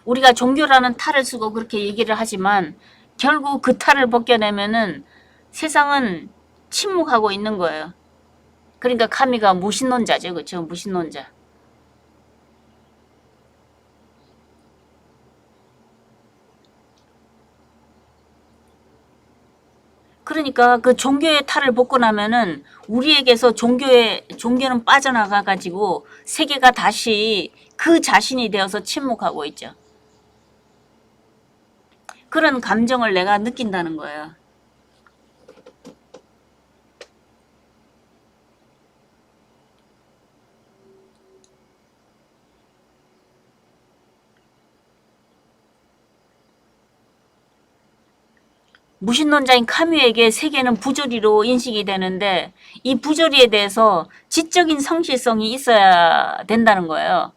우리가 종교라는 탈을 쓰고 그렇게 얘기를 하지만 결국 그 탈을 벗겨내면은 세상은 침묵하고 있는 거예요. 그러니까 카미가 무신론자죠. 그렇죠? 무신론자. 그러니까 그 종교의 탈을 벗고 나면은 우리에게서 종교는 빠져나가 가지고 세계가 다시 그 자신이 되어서 침묵하고 있죠. 그런 감정을 내가 느낀다는 거예요. 무신론자인 카뮤에게 세계는 부조리로 인식이 되는데 이 부조리에 대해서 지적인 성실성이 있어야 된다는 거예요.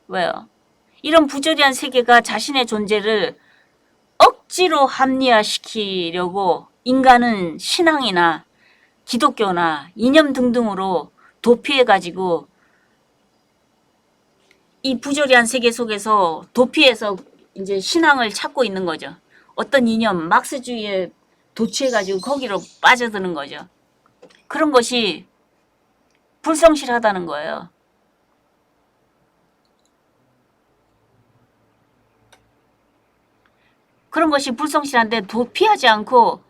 왜요? 이런 부조리한 세계가 자신의 존재를 억지로 합리화시키려고 인간은 신앙이나 기독교나 이념 등등으로 도피해가지고 이 부조리한 세계 속에서 도피해서 이제 신앙을 찾고 있는 거죠. 어떤 이념, 막스주의에 도취해가지고 거기로 빠져드는 거죠. 그런 것이 불성실하다는 거예요. 그런 것이 불성실한데 도피하지 않고,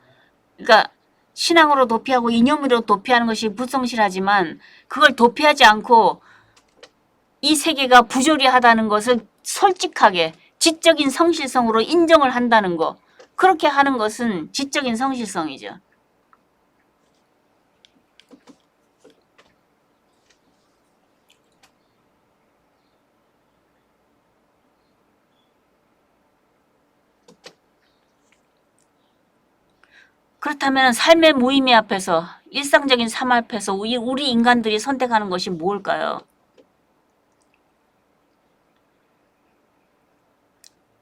그러니까 신앙으로 도피하고 이념으로 도피하는 것이 불성실하지만 그걸 도피하지 않고 이 세계가 부조리하다는 것을 솔직하게 지적인 성실성으로 인정을 한다는 거. 그렇게 하는 것은 지적인 성실성이죠. 그렇다면 삶의 무의미 앞에서, 일상적인 삶 앞에서 우리 인간들이 선택하는 것이 뭘까요?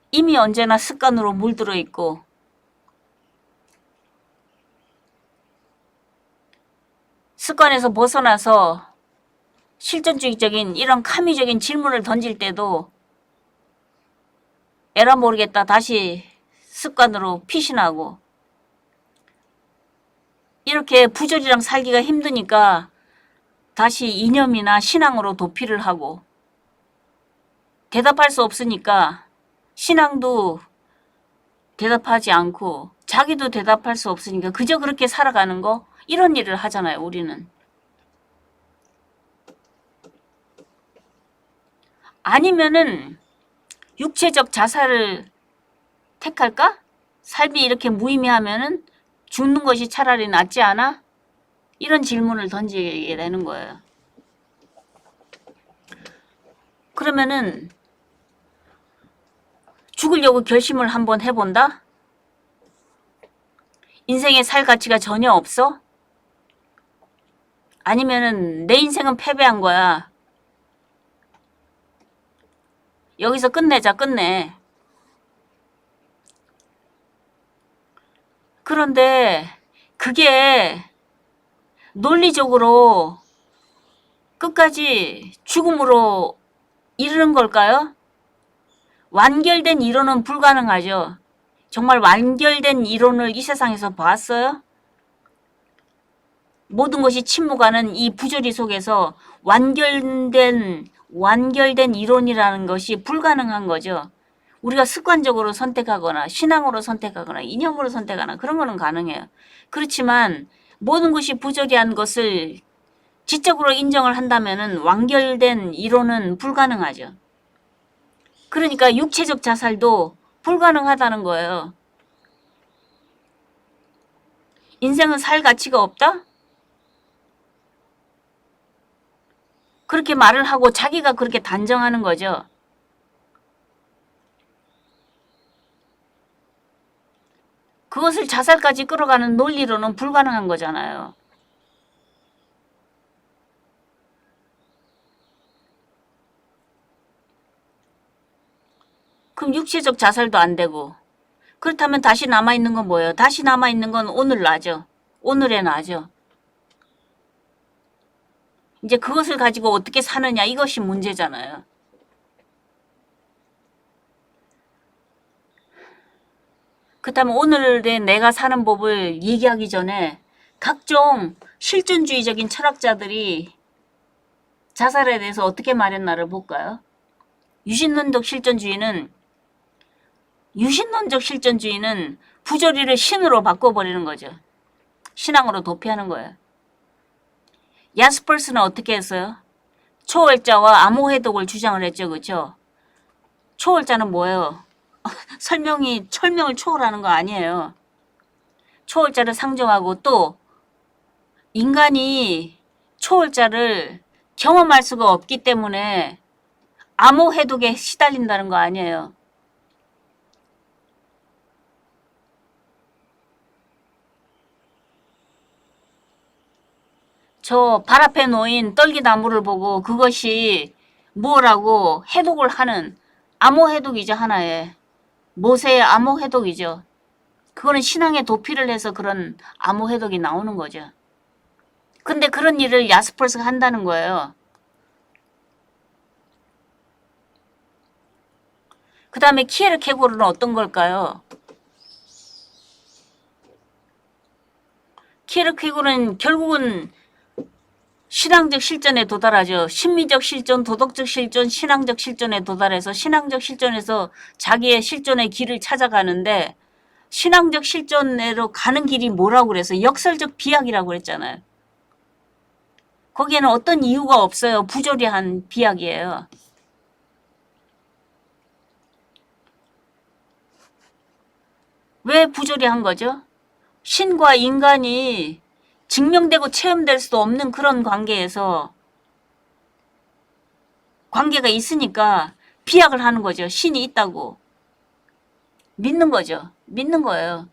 이미 언제나 습관으로 물들어 있고 습관에서 벗어나서 실존주의적인 이런 카미적인 질문을 던질 때도 에라 모르겠다 다시 습관으로 피신하고, 이렇게 부조리랑 살기가 힘드니까 다시 이념이나 신앙으로 도피를 하고, 대답할 수 없으니까 신앙도 대답하지 않고 자기도 대답할 수 없으니까 그저 그렇게 살아가는 거, 이런 일을 하잖아요, 우리는. 아니면은 육체적 자살을 택할까? 삶이 이렇게 무의미하면은 죽는 것이 차라리 낫지 않아? 이런 질문을 던지게 되는 거예요. 그러면은 죽으려고 결심을 한번 해본다? 인생에 살 가치가 전혀 없어? 아니면은 내 인생은 패배한 거야. 여기서 끝내자, 끝내. 그런데 그게 논리적으로 끝까지 죽음으로 이르는 걸까요? 완결된 이론은 불가능하죠. 정말 완결된 이론을 이 세상에서 봤어요? 모든 것이 침묵하는 이 부조리 속에서 완결된 이론이라는 것이 불가능한 거죠. 우리가 습관적으로 선택하거나 신앙으로 선택하거나 이념으로 선택하거나 그런 거는 가능해요. 그렇지만 모든 것이 부조리한 것을 지적으로 인정을 한다면 완결된 이론은 불가능하죠. 그러니까 육체적 자살도 불가능하다는 거예요. 인생은 살 가치가 없다? 그렇게 말을 하고 자기가 그렇게 단정하는 거죠. 그것을 자살까지 끌어가는 논리로는 불가능한 거잖아요. 그럼 육체적 자살도 안 되고, 그렇다면 다시 남아있는 건 뭐예요? 다시 남아있는 건 오늘 나죠. 오늘의 나죠. 이제 그것을 가지고 어떻게 사느냐, 이것이 문제잖아요. 그렇다면 오늘의 내가 사는 법을 얘기하기 전에 각종 실존주의적인 철학자들이 자살에 대해서 어떻게 말했나를 볼까요? 유신론적 실존주의는 부조리를 신으로 바꿔버리는 거죠. 신앙으로 도피하는 거예요. 야스퍼스는 어떻게 했어요? 초월자와 암호해독을 주장을 했죠. 그렇죠? 초월자는 뭐예요? 철명을 초월하는 거 아니에요. 초월자를 상정하고 또 인간이 초월자를 경험할 수가 없기 때문에 암호해독에 시달린다는 거 아니에요. 저 발 앞에 놓인 떨기나무를 보고 그것이 뭐라고 해독을 하는 암호 해독이죠. 하나의 모세의 암호 해독이죠. 그거는 신앙에 도피를 해서 그런 암호 해독이 나오는 거죠. 근데 그런 일을 야스퍼스가 한다는 거예요. 그 다음에 키에르케고르는 어떤 걸까요? 키에르케고르는 결국은 신앙적 실전에 도달하죠. 심미적 실전, 도덕적 실전, 신앙적 실전에 도달해서 신앙적 실전에서 자기의 실존의 길을 찾아가는데 신앙적 실전으로 가는 길이 뭐라고 그래서 역설적 비약이라고 그랬잖아요. 거기에는 어떤 이유가 없어요. 부조리한 비약이에요. 왜 부조리한 거죠? 신과 인간이 증명되고 체험될 수도 없는 그런 관계에서 관계가 있으니까 비약을 하는 거죠. 신이 있다고. 믿는 거죠. 믿는 거예요.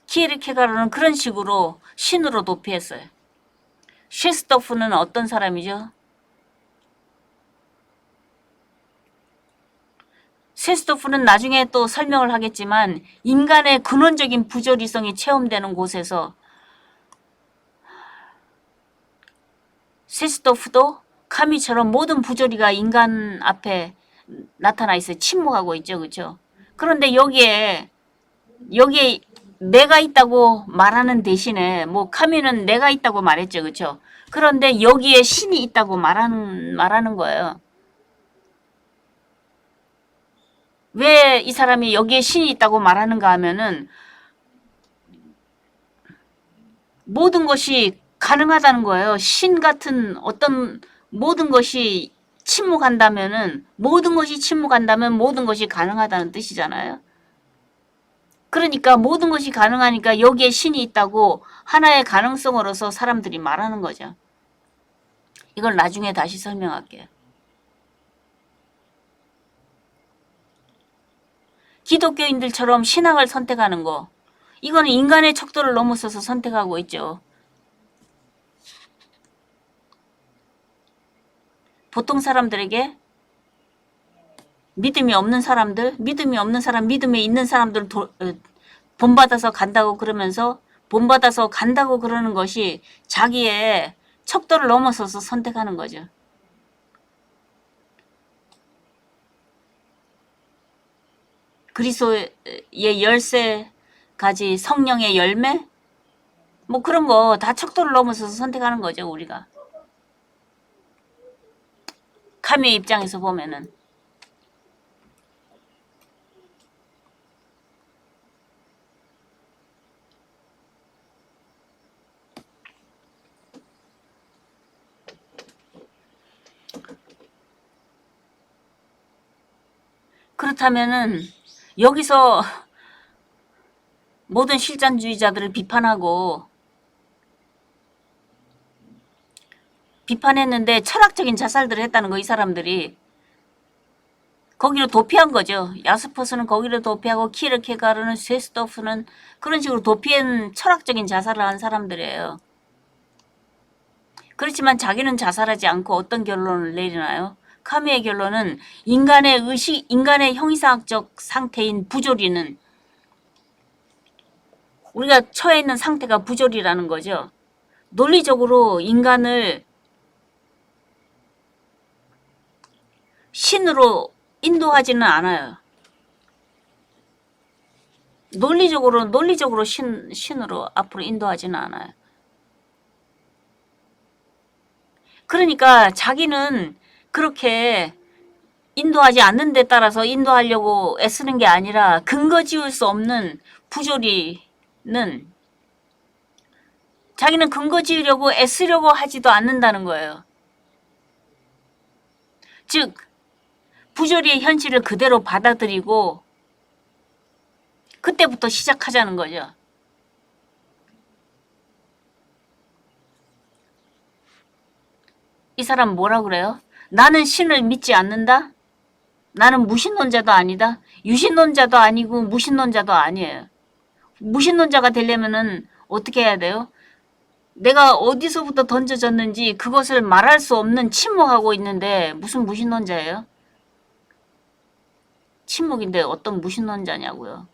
키에르케가르는 그런 식으로 신으로 도피했어요. 셰스토프는 어떤 사람이죠? 셰스토프는 나중에 또 설명을 하겠지만 인간의 근원적인 부조리성이 체험되는 곳에서 셰스토프도 카미처럼 모든 부조리가 인간 앞에 나타나 있어요. 침묵하고 있죠. 그렇죠? 그런데 여기에 내가 있다고 말하는 대신에 뭐 카미는 내가 있다고 말했죠. 그렇죠? 그런데 여기에 신이 있다고 말하는 거예요. 왜 이 사람이 여기에 신이 있다고 말하는가 하면은 모든 것이 가능하다는 거예요. 신 같은 어떤 모든 것이 침묵한다면은 모든 것이 침묵한다면 모든 것이 가능하다는 뜻이잖아요. 그러니까 모든 것이 가능하니까 여기에 신이 있다고 하나의 가능성으로서 사람들이 말하는 거죠. 이걸 나중에 다시 설명할게요. 기독교인들처럼 신앙을 선택하는 거. 이거는 인간의 척도를 넘어서서 선택하고 있죠. 보통 사람들에게 믿음이 없는 사람, 믿음에 있는 사람들 본받아서 간다고 그러면서 본받아서 간다고 그러는 것이 자기의 척도를 넘어서서 선택하는 거죠. 그리스도의 13가지 성령의 열매? 뭐 그런 거 다 척도를 넘어서서 선택하는 거죠, 우리가. 카미의 입장에서 보면은. 그렇다면은 여기서 모든 실존주의자들을 비판했는데 철학적인 자살들을 했다는 거, 이 사람들이. 거기로 도피한 거죠. 야스퍼스는 거기로 도피하고 키르케가르는 셰스토프는 그런 식으로 도피한 철학적인 자살을 한 사람들이에요. 그렇지만 자기는 자살하지 않고 어떤 결론을 내리나요? 카미의 결론은 인간의 형이상학적 상태인 부조리는 우리가 처해 있는 상태가 부조리라는 거죠. 논리적으로 인간을 신으로 인도하지는 않아요. 논리적으로 신으로 앞으로 인도하지는 않아요. 그러니까 자기는 그렇게 인도하지 않는 데 따라서 인도하려고 애쓰는 게 아니라 근거 지울 수 없는 부조리는 자기는 근거 지으려고 애쓰려고 하지도 않는다는 거예요. 즉 부조리의 현실을 그대로 받아들이고 그때부터 시작하자는 거죠. 이 사람 뭐라 그래요? 나는 신을 믿지 않는다? 나는 무신론자도 아니다? 유신론자도 아니고 무신론자도 아니에요. 무신론자가 되려면은 어떻게 해야 돼요? 내가 어디서부터 던져졌는지 그것을 말할 수 없는 침묵하고 있는데 무슨 무신론자예요? 침묵인데 어떤 무신론자냐고요.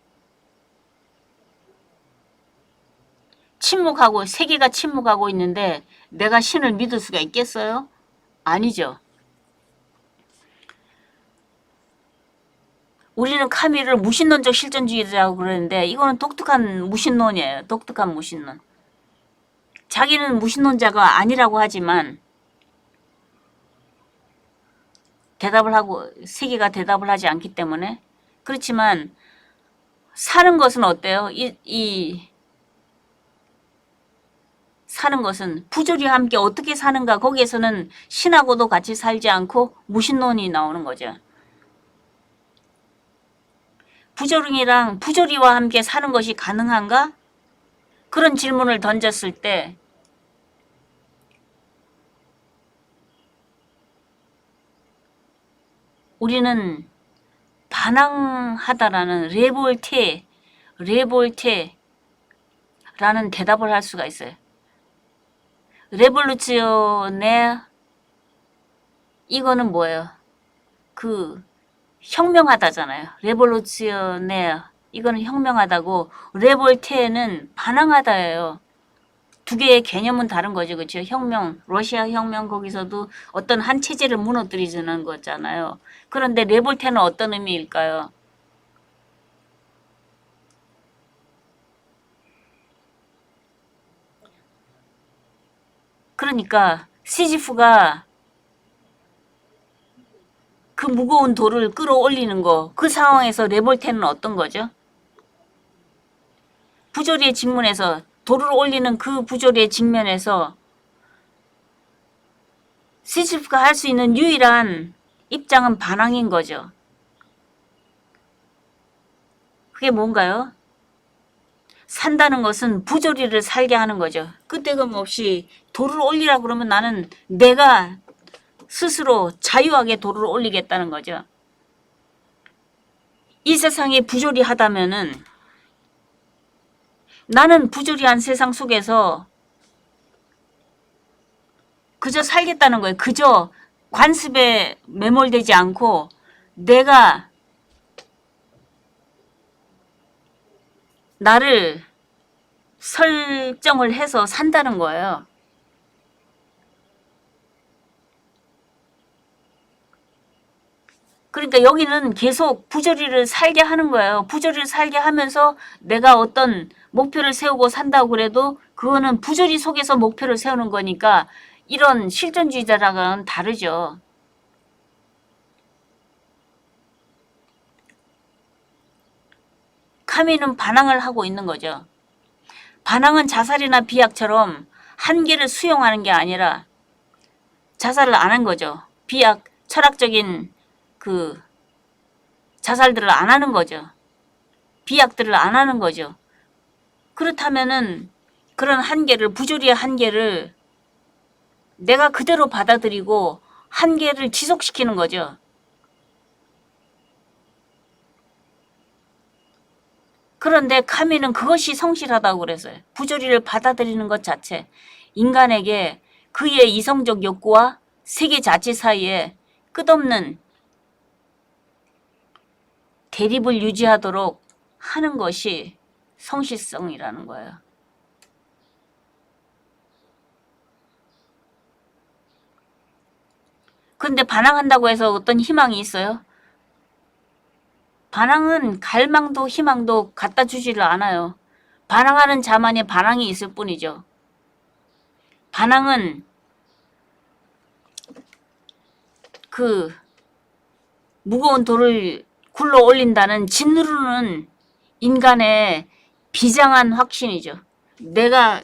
침묵하고 세계가 침묵하고 있는데 내가 신을 믿을 수가 있겠어요? 아니죠. 우리는 카미를 무신론적 실존주의자라고 그러는데 이거는 독특한 무신론이에요. 독특한 무신론. 자기는 무신론자가 아니라고 하지만 대답을 하고 세계가 대답을 하지 않기 때문에 그렇지만 사는 것은 어때요? 사는 것은 부조리와 함께 어떻게 사는가 거기에서는 신하고도 같이 살지 않고 무신론이 나오는 거죠. 부조리랑 부조리와 함께 사는 것이 가능한가? 그런 질문을 던졌을 때 우리는 반항하다라는 레볼테라는 대답을 할 수가 있어요. 레볼루치오네 이거는 뭐예요? 그 혁명하다잖아요. 레볼루치오네 이거는 혁명하다고 레볼테는 반항하다예요. 두 개의 개념은 다른 거죠. 그렇죠? 혁명, 러시아 혁명 거기서도 어떤 한 체제를 무너뜨리자는 거잖아요. 그런데 레볼테는 어떤 의미일까요? 그러니까 시지프가 그 무거운 돌을 끌어올리는 거, 그 상황에서 레볼테는 어떤 거죠? 부조리의 직면에서 돌을 올리는 그 부조리의 직면에서 시지프가 할 수 있는 유일한 입장은 반항인 거죠. 그게 뭔가요? 산다는 것은 부조리를 살게 하는 거죠. 끄떡음 없이 돌을 올리라 그러면 나는 내가 스스로 자유하게 돌을 올리겠다는 거죠. 이 세상이 부조리하다면은 나는 부조리한 세상 속에서 그저 살겠다는 거예요. 그저 관습에 매몰되지 않고 내가 나를 설정을 해서 산다는 거예요. 그러니까 여기는 계속 부조리를 살게 하는 거예요. 부조리를 살게 하면서 내가 어떤 목표를 세우고 산다고 그래도 그거는 부조리 속에서 목표를 세우는 거니까 이런 실존주의자랑은 다르죠. 카미는 반항을 하고 있는 거죠. 반항은 자살이나 비약처럼 한계를 수용하는 게 아니라 자살을 안 한 거죠. 비약, 철학적인 그 자살들을 안 하는 거죠. 비약들을 안 하는 거죠. 그렇다면은 그런 한계를, 부조리의 한계를 내가 그대로 받아들이고 한계를 지속시키는 거죠. 그런데 카미는 그것이 성실하다고 그랬어요. 부조리를 받아들이는 것 자체. 인간에게 그의 이성적 욕구와 세계 자체 사이에 끝없는 대립을 유지하도록 하는 것이 성실성이라는 거예요. 그런데 반항한다고 해서 어떤 희망이 있어요? 반항은 갈망도 희망도 갖다 주지를 않아요. 반항하는 자만의 반항이 있을 뿐이죠. 반항은 그 무거운 돌을 굴러 올린다는 짓누르는 인간의 비장한 확신이죠. 내가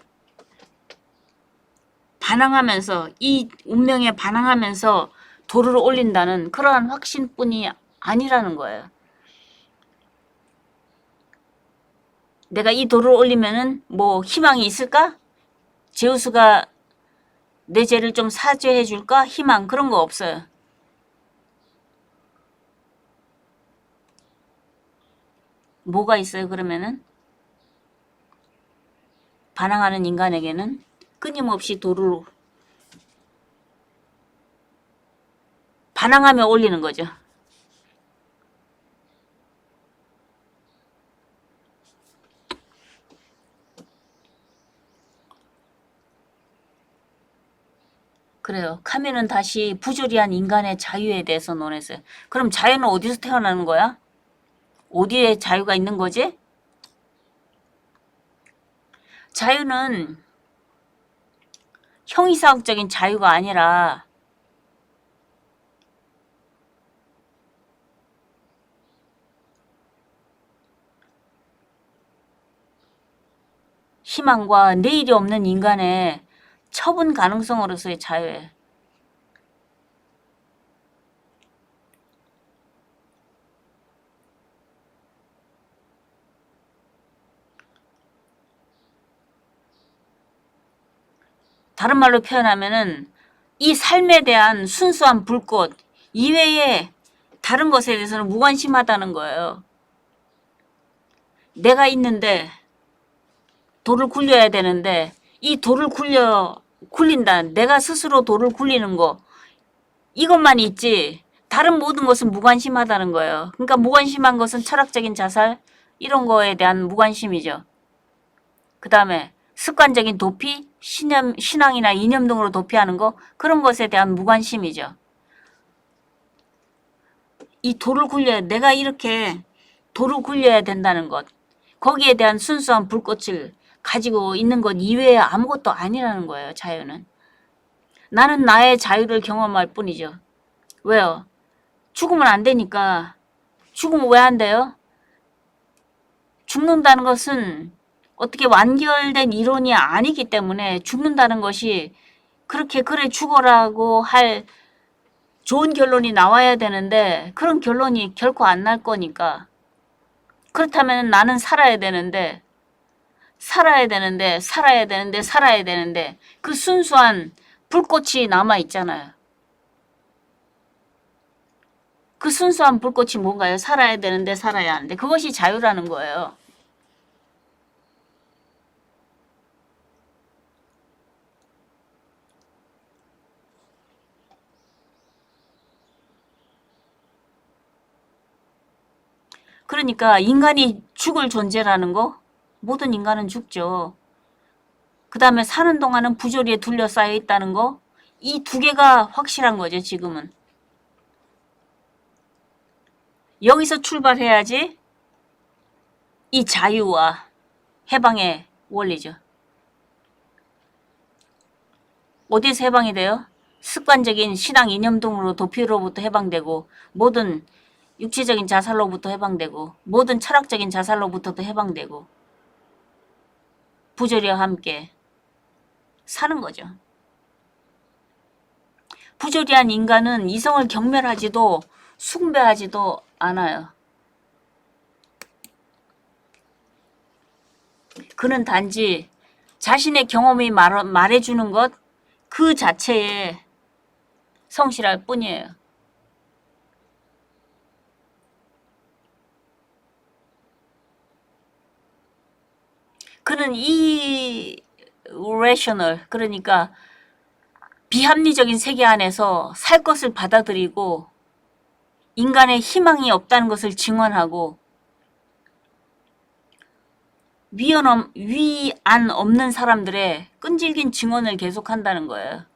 반항하면서 이 운명에 반항하면서 돌을 올린다는 그러한 확신뿐이 아니라는 거예요. 내가 이 돌을 올리면은 뭐 희망이 있을까? 제우스가 내 죄를 좀 사죄해 줄까? 희망 그런 거 없어요. 뭐가 있어요 그러면은? 반항하는 인간에게는 끊임없이 돌을 반항하며 올리는 거죠. 그래요. 카면은 다시 부조리한 인간의 자유에 대해서 논했어요. 그럼 자유는 어디서 태어나는 거야? 어디에 자유가 있는 거지? 자유는 형이사학적인 자유가 아니라 희망과 내일이 없는 인간의 처분 가능성으로서의 자유예요. 다른 말로 표현하면은 이 삶에 대한 순수한 불꽃 이외에 다른 것에 대해서는 무관심하다는 거예요. 내가 있는데 돌을 굴려야 되는데 이 돌을 굴린다. 내가 스스로 돌을 굴리는 거 이것만 있지 다른 모든 것은 무관심하다는 거예요. 그러니까 무관심한 것은 철학적인 자살 이런 거에 대한 무관심이죠. 그 다음에 습관적인 도피, 신앙이나 이념 등으로 도피하는 거 그런 것에 대한 무관심이죠. 이 돌을 굴려야 내가 이렇게 돌을 굴려야 된다는 것 거기에 대한 순수한 불꽃을 가지고 있는 것 이외에 아무것도 아니라는 거예요. 자유는. 나는 나의 자유를 경험할 뿐이죠. 왜요? 죽으면 안 되니까. 죽으면 왜 안 돼요? 죽는다는 것은 어떻게 완결된 이론이 아니기 때문에 죽는다는 것이 그렇게 그래 죽어라고 할 좋은 결론이 나와야 되는데 그런 결론이 결코 안 날 거니까. 그렇다면 나는 살아야 되는데 그 순수한 불꽃이 남아 있잖아요. 그 순수한 불꽃이 뭔가요? 살아야 되는데 살아야 하는데 그것이 자유라는 거예요. 그러니까 인간이 죽을 존재라는 거 모든 인간은 죽죠. 그 다음에 사는 동안은 부조리에 둘러싸여 있다는 거 이 두 개가 확실한 거죠. 지금은. 여기서 출발해야지 이 자유와 해방의 원리죠. 어디서 해방이 돼요? 습관적인 신앙 이념 등으로 도피로부터 해방되고 모든 육체적인 자살로부터 해방되고 모든 철학적인 자살로부터도 해방되고 부조리와 함께 사는 거죠. 부조리한 인간은 이성을 경멸하지도 숭배하지도 않아요. 그는 단지 자신의 경험이 말해주는 것 그 자체에 성실할 뿐이에요. 그는 irrational 그러니까 비합리적인 세계 안에서 살 것을 받아들이고 인간의 희망이 없다는 것을 증언하고 위안 없는 사람들의 끈질긴 증언을 계속한다는 거예요.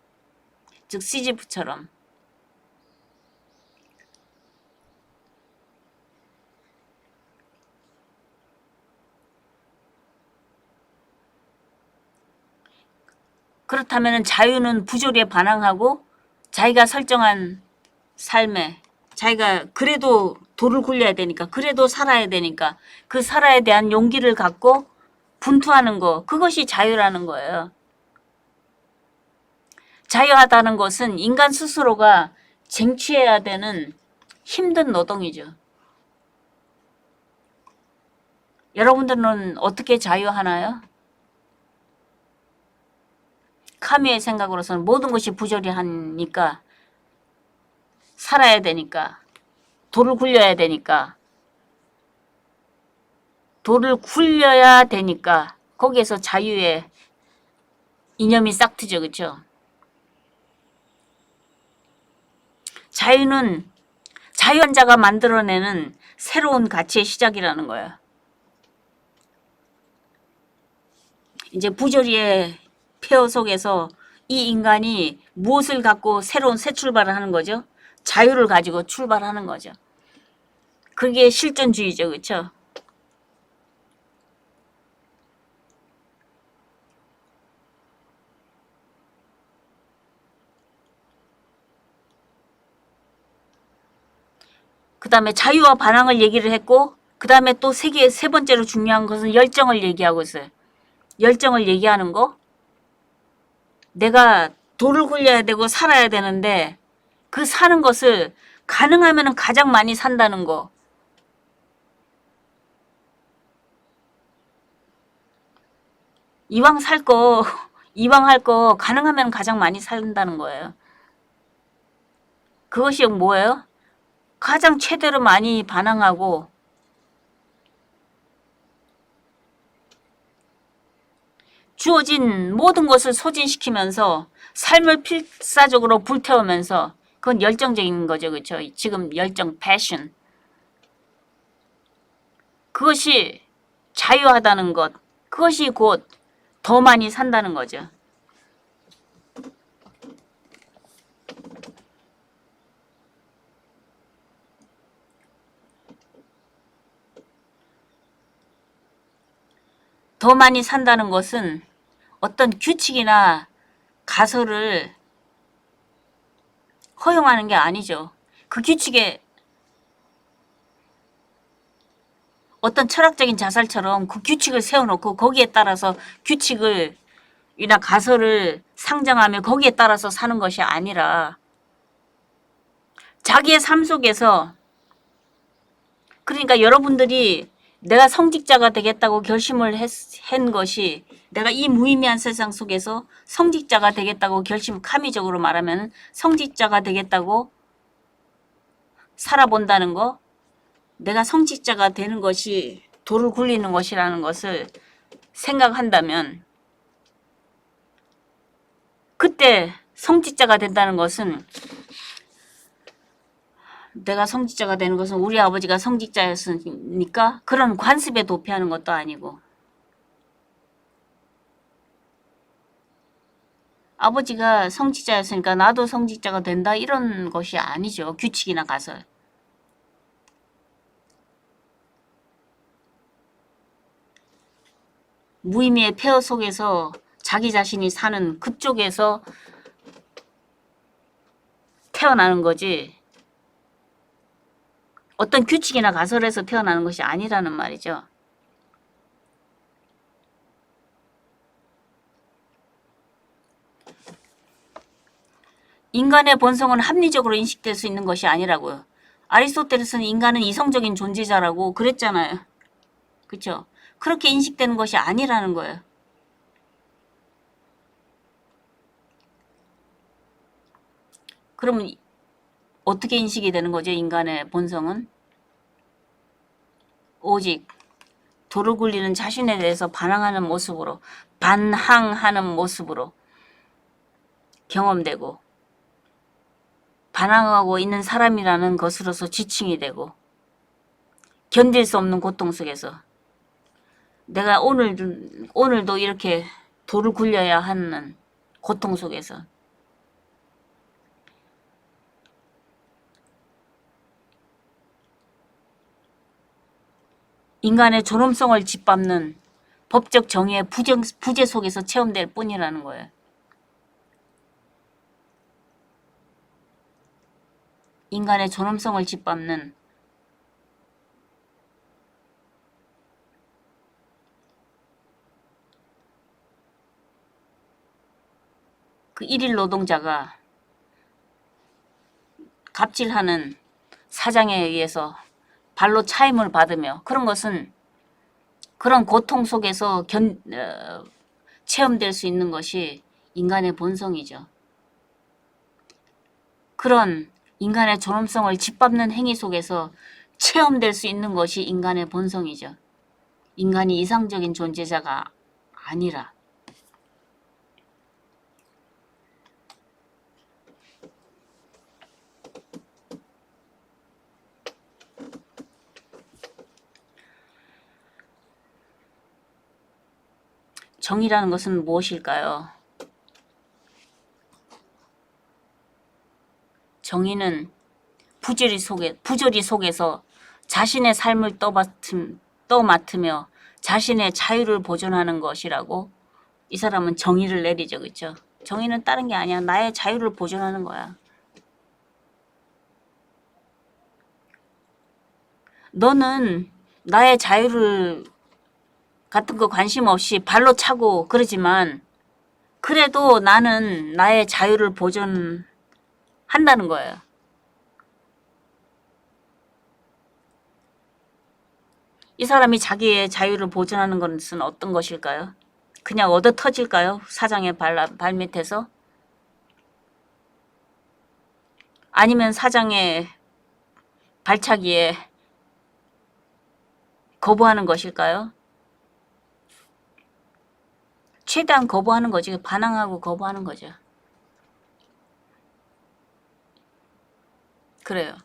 즉 시지프처럼. 그렇다면 자유는 부조리에 반항하고 자기가 설정한 삶에 자기가 그래도 돌을 굴려야 되니까 그래도 살아야 되니까 그 살아야 대한 용기를 갖고 분투하는 거 그것이 자유라는 거예요. 자유하다는 것은 인간 스스로가 쟁취해야 되는 힘든 노동이죠. 여러분들은 어떻게 자유하나요? 카미의 생각으로서는 모든 것이 부조리하니까 살아야 되니까 돌을 굴려야 되니까 돌을 굴려야 되니까 거기에서 자유의 이념이 싹 트죠. 그쵸? 자유는 자유한자가 만들어내는 새로운 가치의 시작이라는 거예요. 이제 부조리의 폐허 속에서 이 인간이 무엇을 갖고 새로운 새 출발을 하는 거죠? 자유를 가지고 출발하는 거죠. 그게 실존주의죠. 그렇죠? 그 다음에 자유와 반항을 얘기를 했고 그 다음에 또 세 번째로 중요한 것은 열정을 얘기하고 있어요. 열정을 얘기하는 거. 내가 돌을 굴려야 되고 살아야 되는데 그 사는 것을 가능하면 가장 많이 산다는 거. 이왕 살 거, 이왕 할 거 가능하면 가장 많이 산다는 거예요. 그것이 뭐예요? 가장 최대로 많이 반항하고 주어진 모든 것을 소진시키면서 삶을 필사적으로 불태우면서 그건 열정적인 거죠. 그렇죠? 지금 열정, 패션. 그것이 자유하다는 것. 그것이 곧 더 많이 산다는 거죠. 더 많이 산다는 것은 어떤 규칙이나 가설을 허용하는 게 아니죠. 그 규칙에 어떤 철학적인 자살처럼 그 규칙을 세워놓고 거기에 따라서 규칙을 이나 가설을 상정하며 거기에 따라서 사는 것이 아니라 자기의 삶 속에서 그러니까 여러분들이 내가 성직자가 되겠다고 결심을 한 것이 내가 이 무의미한 세상 속에서 성직자가 되겠다고 카미적으로 말하면 성직자가 되겠다고 살아본다는 거 내가 성직자가 되는 것이 돌을 굴리는 것이라는 것을 생각한다면 그때 성직자가 된다는 것은 내가 성직자가 되는 것은 우리 아버지가 성직자였으니까 그런 관습에 도피하는 것도 아니고 아버지가 성직자였으니까 나도 성직자가 된다 이런 것이 아니죠. 규칙이나 가설. 무의미의 폐허 속에서 자기 자신이 사는 그쪽에서 태어나는 거지 어떤 규칙이나 가설에서 태어나는 것이 아니라는 말이죠. 인간의 본성은 합리적으로 인식될 수 있는 것이 아니라고요. 아리스토텔레스는 인간은 이성적인 존재자라고 그랬잖아요. 그렇죠? 그렇게 인식되는 것이 아니라는 거예요. 그러면 어떻게 인식이 되는 거죠? 인간의 본성은? 오직 돌을 굴리는 자신에 대해서 반항하는 모습으로 반항하는 모습으로 경험되고 반항하고 있는 사람이라는 것으로서 지칭이 되고 견딜 수 없는 고통 속에서 내가 오늘도 이렇게 돌을 굴려야 하는 고통 속에서 인간의 존엄성을 짓밟는 법적 정의의 부재 속에서 체험될 뿐이라는 거예요. 인간의 존엄성을 짓밟는 그 일일 노동자가 갑질하는 사장에 의해서 발로 차임을 받으며 그런 것은 그런 고통 속에서 체험될 수 있는 것이 인간의 본성이죠. 그런 인간의 존엄성을 짓밟는 행위 속에서 체험될 수 있는 것이 인간의 본성이죠. 인간이 이상적인 존재자가 아니라 정의라는 것은 무엇일까요? 정의는 부조리 속에서 자신의 삶을 떠맡으며 자신의 자유를 보존하는 것이라고 이 사람은 정의를 내리죠. 그렇죠? 정의는 다른 게 아니야. 나의 자유를 보존하는 거야. 너는 나의 자유를 같은 거 관심 없이 발로 차고 그러지만 그래도 나는 나의 자유를 보존한다는 거예요. 이 사람이 자기의 자유를 보존하는 것은 어떤 것일까요? 그냥 얻어 터질까요? 사장의 발밑에서? 아니면 사장의 발차기에 거부하는 것일까요? 최대한 거부하는 거지. 반항하고 거부하는 거죠. 그래요.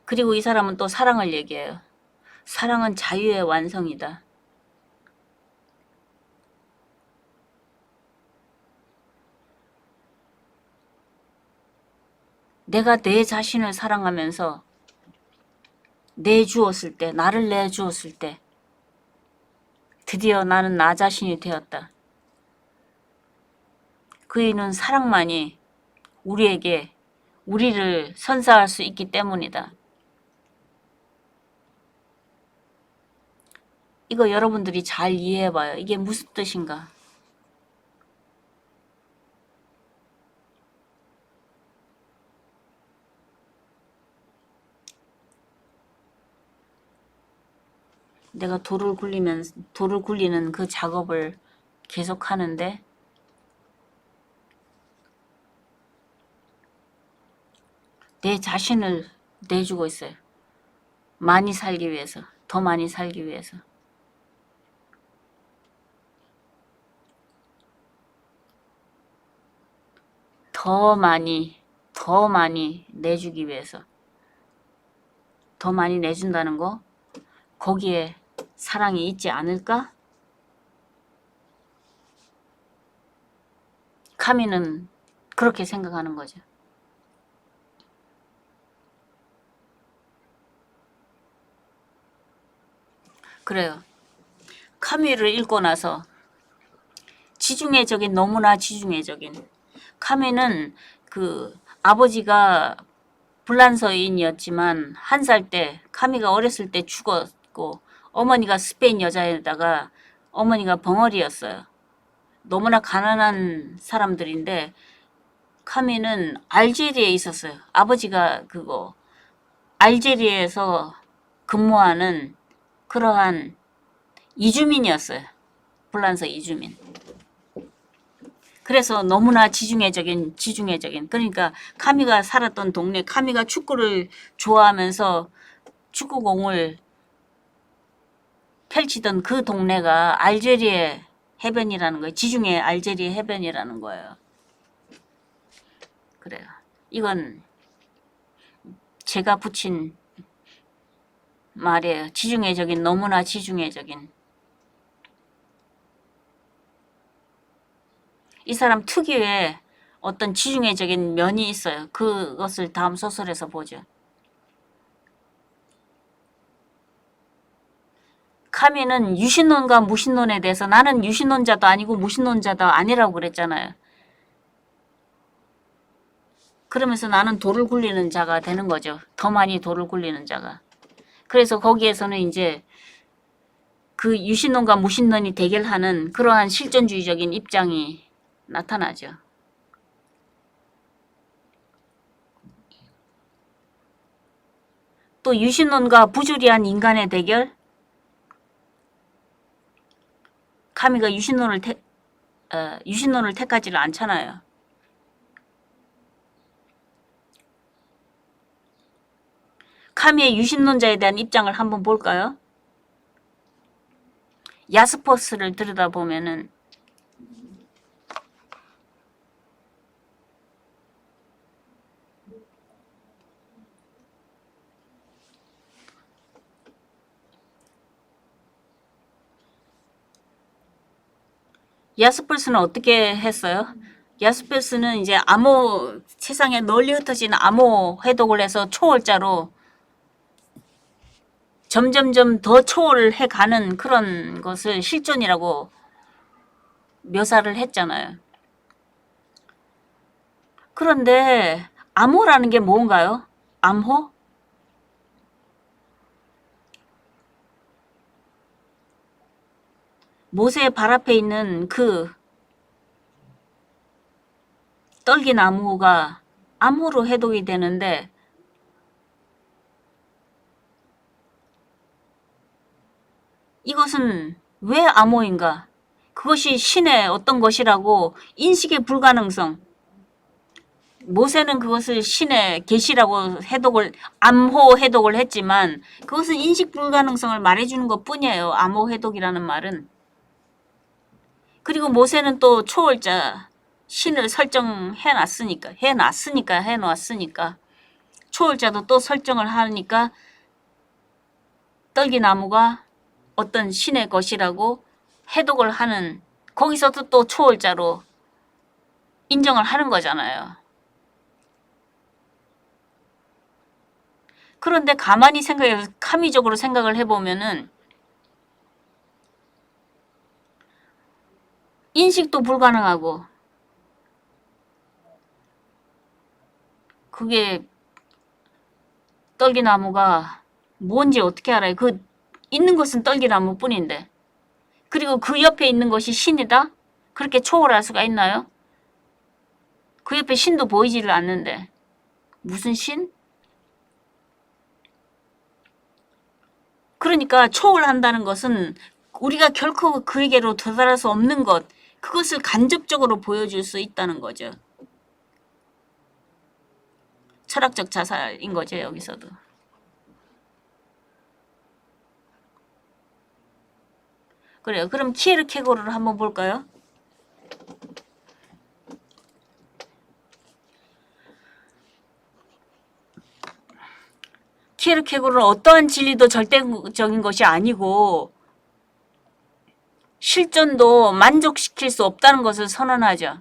그리고 이 사람은 또 사랑을 얘기해요. 사랑은 자유의 완성이다. 내가 내 자신을 사랑하면서 내주었을 때, 나를 내주었을 때 드디어 나는 나 자신이 되었다. 그이는 사랑만이 우리에게 우리를 선사할 수 있기 때문이다. 이거 여러분들이 잘 이해해봐요. 이게 무슨 뜻인가? 내가 돌을 굴리는 그 작업을 계속 하는데 내 자신을 내주고 있어요. 많이 살기 위해서, 더 많이 살기 위해서. 더 많이 내주기 위해서. 더 많이 내준다는 거, 거기에 사랑이 있지 않을까? 카미는 그렇게 생각하는 거죠. 그래요. 카미를 읽고 나서 지중해적인, 너무나 지중해적인. 카미는 그 아버지가 불란서인이었지만 한 살 때, 카미가 어렸을 때 죽었고 어머니가 스페인 여자에다가 어머니가 벙어리였어요. 너무나 가난한 사람들인데 카미는 알제리에 있었어요. 아버지가 알제리에서 근무하는 그러한 이주민이었어요. 불란서 이주민. 그래서 너무나 지중해적인. 그러니까 카미가 살았던 동네, 카미가 축구를 좋아하면서 축구공을 펼치던 그 동네가 알제리의 해변이라는 거예요. 지중해 알제리 해변이라는 거예요. 그래요. 이건 제가 붙인 말이에요. 지중해적인, 너무나 지중해적인. 이 사람 특유의 어떤 지중해적인 면이 있어요. 그것을 다음 소설에서 보죠. 카미는 유신론과 무신론에 대해서 나는 유신론자도 아니고 무신론자도 아니라고 그랬잖아요. 그러면서 나는 돌을 굴리는 자가 되는 거죠. 더 많이 돌을 굴리는 자가. 그래서 거기에서는 이제 그 유신론과 무신론이 대결하는 그러한 실존주의적인 입장이 나타나죠. 또 유신론과 부조리한 인간의 대결. 카미가 유신론을 택하지를 않잖아요. 카미의 유신론자에 대한 입장을 한번 볼까요? 야스퍼스를 들여다보면은 야스퍼스는 어떻게 했어요? 야스퍼스는 이제 암호, 세상에 널리 흩어진 암호 해독을 해서 초월자로 점점점 더 초월해 가는 그런 것을 실존이라고 묘사를 했잖아요. 그런데 암호라는 게 뭔가요? 암호? 모세의 발 앞에 있는 그 떨기나무가 암호로 해독이 되는데 이것은 왜 암호인가? 그것이 신의 어떤 것이라고 인식의 불가능성. 모세는 그것을 신의 계시라고 해독을 암호 해독을 했지만 그것은 인식 불가능성을 말해주는 것 뿐이에요. 암호 해독이라는 말은. 그리고 모세는 또 초월자 신을 해놨으니까 초월자도 또 설정을 하니까 떨기나무가 어떤 신의 것이라고 해독을 하는 거기서도 또 초월자로 인정을 하는 거잖아요. 그런데 가만히 합리적으로 생각을 해보면은 인식도 불가능하고 그게 떨기나무가 뭔지 어떻게 알아요? 그 있는 것은 떨기나무 뿐인데 그리고 그 옆에 있는 것이 신이다? 그렇게 초월할 수가 있나요? 그 옆에 신도 보이지를 않는데 무슨 신? 그러니까 초월한다는 것은 우리가 결코 그에게로 도달할 수 없는 것, 그것을 간접적으로 보여줄 수 있다는 거죠. 철학적 자살인 거죠, 여기서도. 그래요. 그럼 키에르케고르를 한번 볼까요? 키에르케고르는 어떠한 진리도 절대적인 것이 아니고 실존도 만족시킬 수 없다는 것을 선언하죠.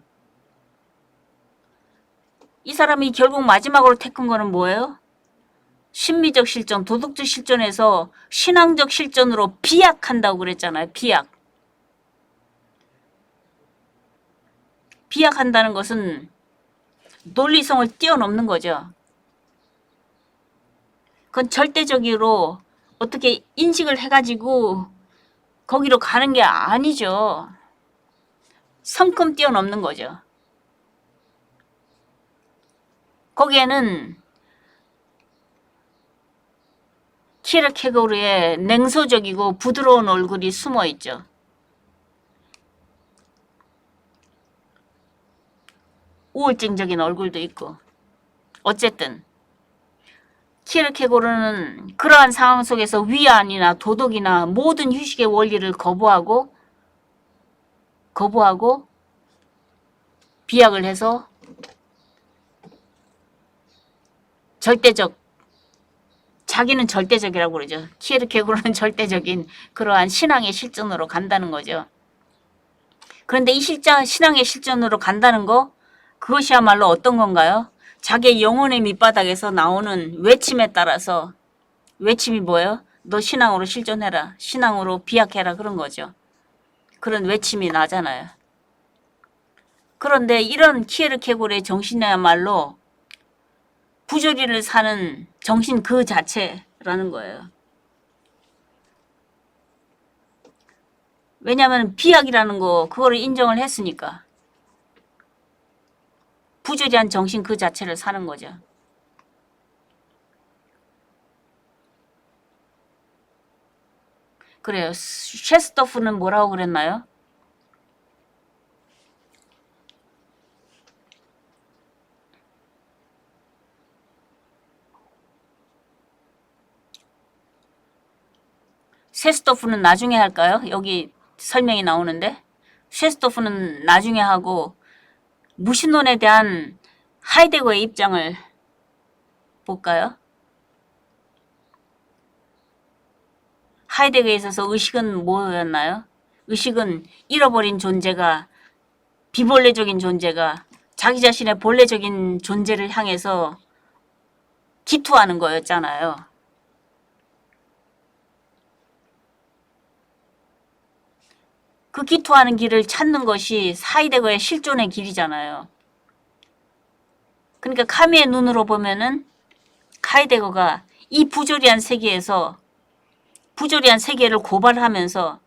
이 사람이 결국 마지막으로 택한 거는 뭐예요? 심미적 실존, 도덕적 실존에서 신앙적 실존으로 비약한다고 그랬잖아요. 비약. 비약한다는 것은 논리성을 뛰어넘는 거죠. 그건 절대적으로 어떻게 인식을 해가지고 거기로 가는 게 아니죠. 성큼 뛰어넘는 거죠. 거기에는 키에르케고르의 냉소적이고 부드러운 얼굴이 숨어 있죠. 우울증적인 얼굴도 있고. 어쨌든 키에르케고르는 그러한 상황 속에서 위안이나 도덕이나 모든 휴식의 원리를 거부하고 비약을 해서 자기는 절대적이라고 그러죠. 키에르케고르는 절대적인 그러한 신앙의 실존으로 간다는 거죠. 그런데 이 신앙의 실존으로 간다는 거, 그것이야말로 어떤 건가요? 자기의 영혼의 밑바닥에서 나오는 외침에 따라서, 외침이 뭐예요? 너 신앙으로 실존해라. 신앙으로 비약해라. 그런 거죠. 그런 외침이 나잖아요. 그런데 이런 키에르케고르의 정신이야말로 부조리를 사는 정신 그 자체라는 거예요. 왜냐하면 비약이라는 거 그거를 인정을 했으니까. 부조리한 정신 그 자체를 사는 거죠. 그래요. 셰스토프는 뭐라고 그랬나요? 셰스토프는 나중에 할까요? 여기 설명이 나오는데 셰스토프는 나중에 하고 무신론에 대한 하이데거의 입장을 볼까요? 하이데거에 있어서 의식은 뭐였나요? 의식은 잃어버린 존재가, 비본래적인 존재가 자기 자신의 본래적인 존재를 향해서 기투하는 거였잖아요. 그 기투하는 길을 찾는 것이 하이데거의 실존의 길이잖아요. 그러니까 카미의 눈으로 보면은 하이데거가 이 부조리한 세계에서 부조리한 세계를 고발하면서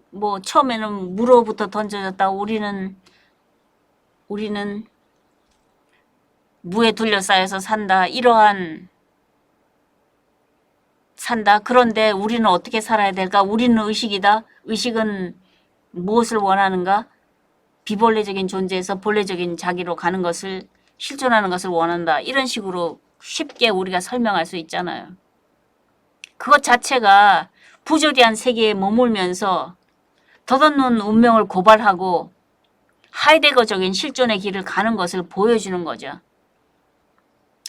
뭐 처음에는 무로부터 던져졌다. 우리는 무에 둘러싸여서 산다. 산다. 그런데 우리는 어떻게 살아야 될까? 우리는 의식이다. 의식은 무엇을 원하는가? 비본래적인 존재에서 본래적인 자기로 가는 것을, 실존하는 것을 원한다. 이런 식으로 쉽게 우리가 설명할 수 있잖아요. 그것 자체가 부조리한 세계에 머물면서 덧없는 운명을 고발하고 하이데거적인 실존의 길을 가는 것을 보여주는 거죠.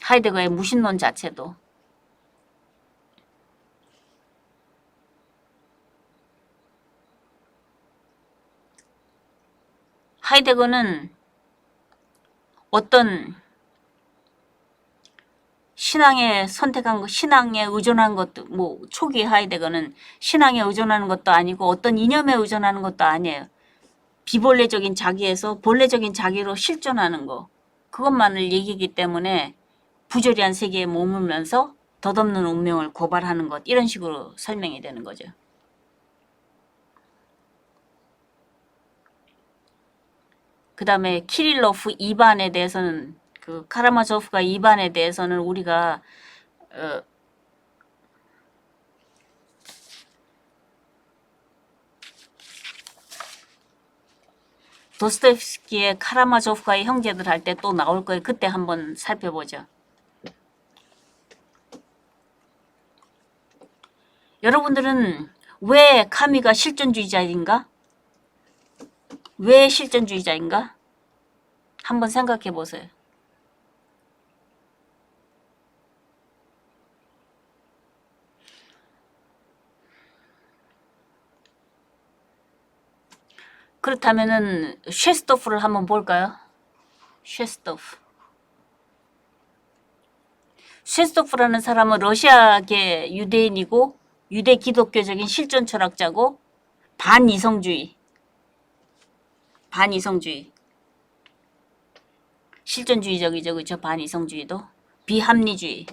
하이데거의 무신론 자체도. 하이데거는 어떤 신앙에 선택한 것, 신앙에 의존한 것도, 뭐 초기 하이데거는 신앙에 의존하는 것도 아니고 어떤 이념에 의존하는 것도 아니에요. 비본래적인 자기에서 본래적인 자기로 실존하는 거, 그것만을 얘기하기 때문에 부조리한 세계에 머물면서 덧없는 운명을 고발하는 것, 이런 식으로 설명이 되는 거죠. 그 다음에 키릴로프 2반에 대해서는, 그 카라마조프가 2반에 대해서는 우리가 도스토옙스키의 카라마조프가의 형제들 할 때 또 나올 거예요. 그때 한번 살펴보죠. 여러분들은 왜 카미가 실존주의자인가? 왜 실존주의자인가? 한번 생각해 보세요. 그렇다면은 셰스토프를 한번 볼까요? 셰스토프라는 사람은 러시아계 유대인이고 유대 기독교적인 실존 철학자고 반이성주의 실존주의적이죠. 그죠? 반이성주의도 비합리주의,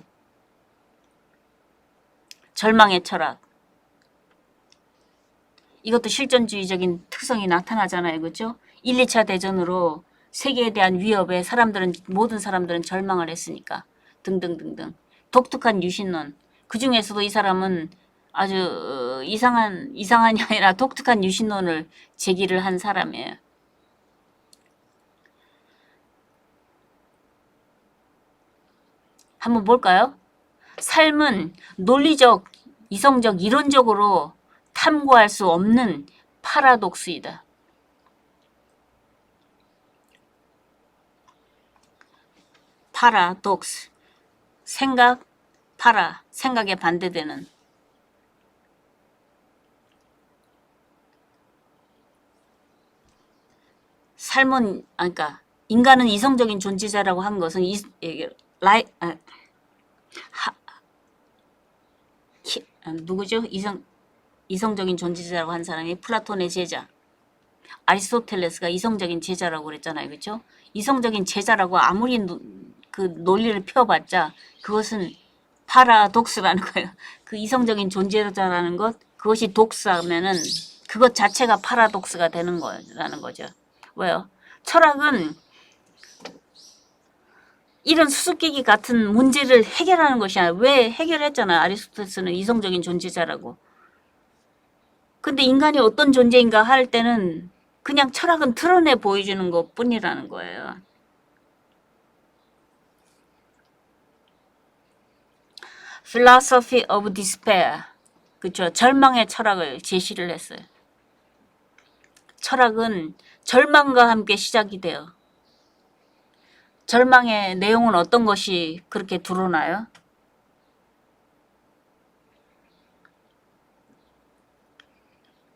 절망의 철학, 이것도 실존주의적인 특성이 나타나잖아요. 그죠? 1, 2차 대전으로 세계에 대한 위협에 모든 사람들은 절망을 했으니까 등등등등. 독특한 유신론. 그 중에서도 이 사람은 아주 이상한이 아니라 독특한 유신론을 제기를 한 사람이에요. 한번 볼까요? 삶은 논리적, 이성적, 이론적으로 탐구할 수 없는 파라독스이다. 파라독스. 생각에 반대되는. 삶은, 그러니까 인간은 이성적인 존재자라고 한 것은 누구죠? 이성적인 존재자라고 한 사람이 플라톤의 제자. 아리스토텔레스가 이성적인 제자라고 그랬잖아요. 그렇죠? 이성적인 제자라고 아무리 그 논리를 펴봤자 그것은 파라독스라는 거예요. 그 이성적인 존재자라는 것, 그것이 독스하면은 그것 자체가 파라독스가 되는 거라는 거죠. 왜요? 철학은 이런 수수께끼 같은 문제를 해결하는 것이 아니라, 왜 해결했잖아요. 아리스토텔레스는 이성적인 존재자라고. 근데 인간이 어떤 존재인가 할 때는 그냥 철학은 드러내 보여주는 것 뿐이라는 거예요. Philosophy of Despair. 그쵸? 절망의 철학을 제시를 했어요. 철학은 절망과 함께 시작이 돼요. 절망의 내용은 어떤 것이 그렇게 드러나요?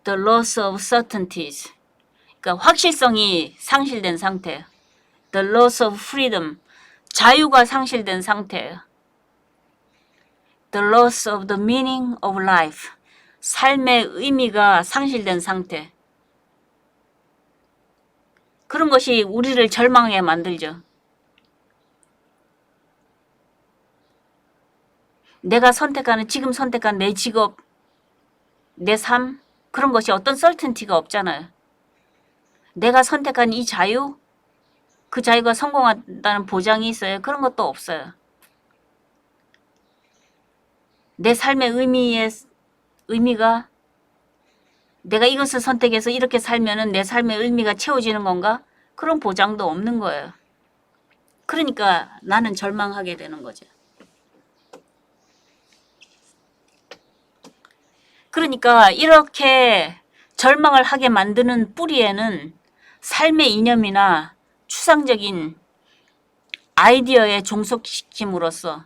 The loss of certainties. 그러니까 확실성이 상실된 상태예요. The loss of freedom. 자유가 상실된 상태예요. The loss of the meaning of life. 삶의 의미가 상실된 상태. 그런 것이 우리를 절망하게 만들죠. 내가 선택하는, 지금 선택한 내 직업, 내 삶, 그런 것이 어떤 certainty가 없잖아요. 내가 선택한 이 자유, 그 자유가 성공한다는 보장이 있어요? 그런 것도 없어요. 내 삶의 의미가 내가 이것을 선택해서 이렇게 살면은 내 삶의 의미가 채워지는 건가? 그런 보장도 없는 거예요. 그러니까 나는 절망하게 되는 거죠. 그러니까 이렇게 절망을 하게 만드는 뿌리에는 삶의 이념이나 추상적인 아이디어에 종속시킴으로써,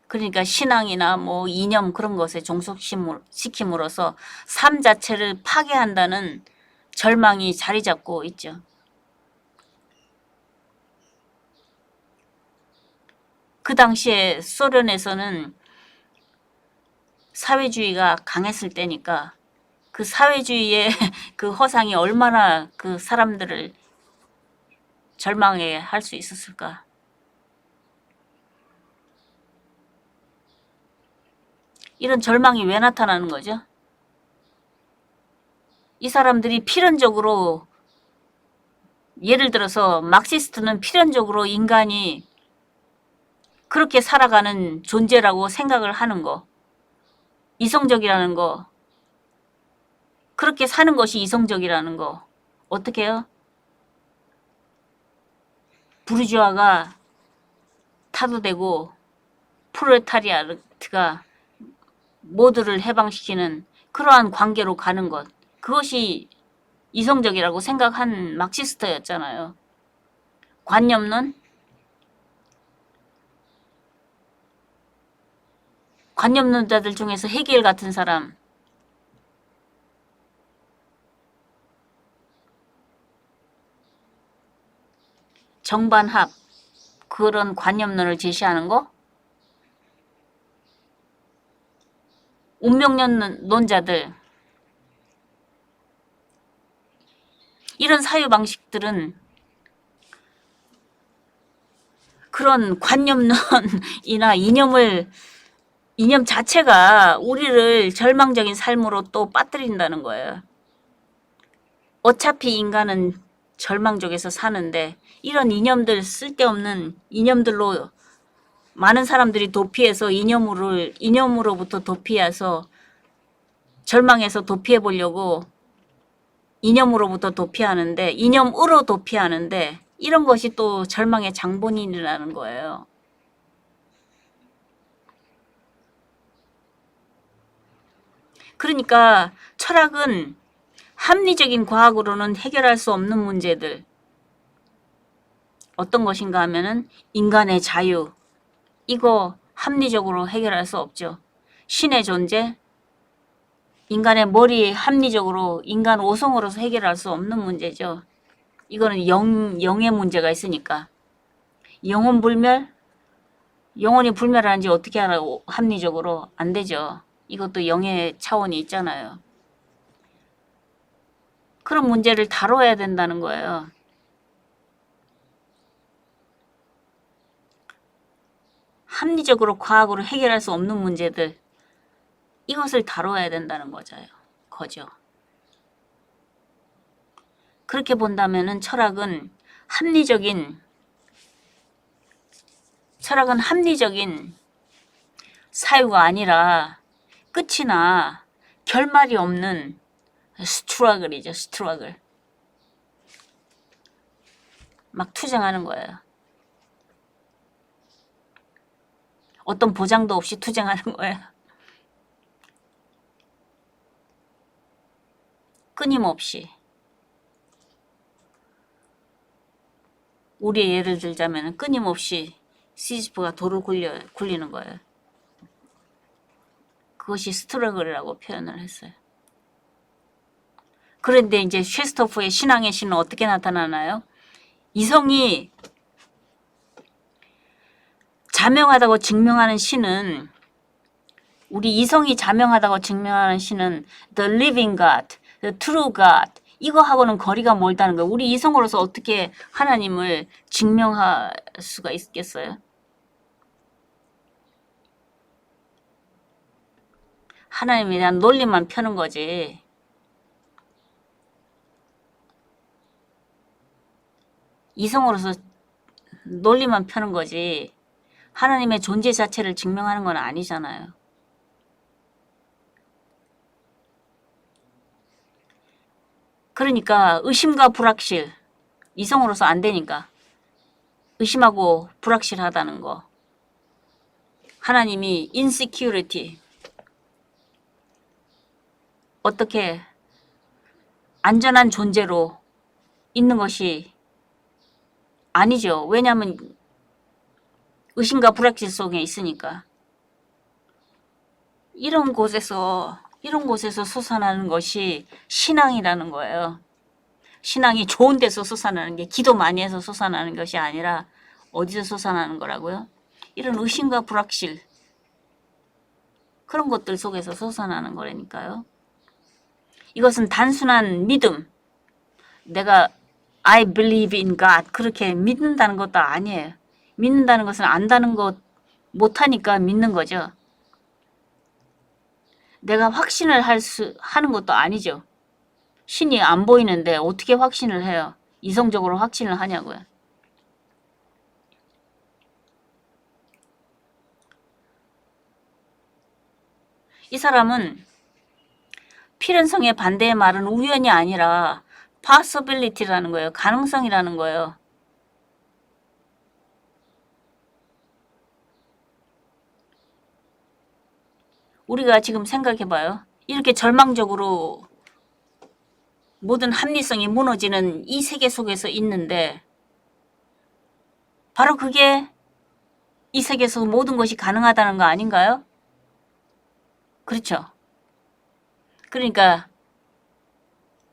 그러니까 신앙이나 뭐 이념 그런 것에 종속시킴으로써 삶 자체를 파괴한다는 절망이 자리 잡고 있죠. 그 당시에 소련에서는 사회주의가 강했을 때니까 그 사회주의의 그 허상이 얼마나 그 사람들을 절망하게 할 수 있었을까. 이런 절망이 왜 나타나는 거죠? 이 사람들이 필연적으로, 예를 들어서 막시스트는 필연적으로 인간이 그렇게 살아가는 존재라고 생각을 하는 거, 이성적이라는 거, 그렇게 사는 것이 이성적이라는 거, 어떻게 해요? 부르주아가 타도되고 프롤레타리아트가 모두를 해방시키는 그러한 관계로 가는 것, 그것이 이성적이라고 생각한 막시스트였잖아요. 관념론? 관념론자들 중에서 헤겔 같은 사람, 정반합, 그런 관념론을 제시하는 거, 운명론자들, 이런 사유 방식들은 그런 관념론이나 이념 자체가 우리를 절망적인 삶으로 또 빠뜨린다는 거예요. 어차피 인간은 절망적에서 사는데 이런 이념들, 쓸데없는 이념들로 많은 사람들이 도피해서 이념으로부터 도피해서 절망해서 도피해 보려고 이념으로부터 도피하는데, 이념으로 도피하는데, 이런 것이 또 절망의 장본인이라는 거예요. 그러니까 철학은 합리적인 과학으로는 해결할 수 없는 문제들, 어떤 것인가 하면은 인간의 자유, 이거 합리적으로 해결할 수 없죠. 신의 존재, 인간의 머리 합리적으로 인간 오성으로서 해결할 수 없는 문제죠. 이거는 영의 문제가 있으니까. 영혼 불멸? 영혼이 불멸하는지 어떻게 알아요? 합리적으로 안 되죠. 이것도 영의 차원이 있잖아요. 그런 문제를 다뤄야 된다는 거예요. 합리적으로 과학으로 해결할 수 없는 문제들, 이것을 다뤄야 된다는 거죠. 그렇게 본다면은 철학은 합리적인 사유가 아니라 끝이나 결말이 없는 스트러글이죠. 스트러글. 막 투쟁하는 거예요. 어떤 보장도 없이 투쟁하는 거예요. 끊임없이. 우리의 예를 들자면 끊임없이 시지프가 돌을 굴리는 거예요. 그것이 스트러글이라고 표현을 했어요. 그런데 이제 셰스토프의 신앙의 신은 어떻게 나타나나요? 이성이 자명하다고 증명하는 신은, 우리 이성이 자명하다고 증명하는 신은 The Living God, The True God, 이거하고는 거리가 멀다는 거예요. 우리 이성으로서 어떻게 하나님을 증명할 수가 있겠어요? 하나님에 대한 논리만 펴는 거지. 이성으로서 논리만 펴는 거지. 하나님의 존재 자체를 증명하는 건 아니잖아요. 그러니까 의심과 불확실, 이성으로서 안 되니까 의심하고 불확실하다는 거. 하나님이 insecurity, 어떻게 안전한 존재로 있는 것이 아니죠. 왜냐하면 의심과 불확실 속에 있으니까. 이런 곳에서 솟아나는 것이 신앙이라는 거예요. 신앙이 좋은 데서 솟아나는 게, 기도 많이 해서 솟아나는 것이 아니라 어디서 솟아나는 거라고요? 이런 의심과 불확실, 그런 것들 속에서 솟아나는 거라니까요. 이것은 단순한 믿음, 내가 I believe in God 그렇게 믿는다는 것도 아니에요. 믿는다는 것은 안다는 것 못하니까 믿는 거죠. 내가 확신을 하는 것도 아니죠. 신이 안 보이는데 어떻게 확신을 해요? 이성적으로 확신을 하냐고요. 이 사람은 필연성의 반대의 말은 우연이 아니라 possibility라는 거예요. 가능성이라는 거예요. 우리가 지금 생각해봐요. 이렇게 절망적으로 모든 합리성이 무너지는 이 세계 속에서 있는데 바로 그게 이 세계에서 모든 것이 가능하다는 거 아닌가요? 그렇죠. 그러니까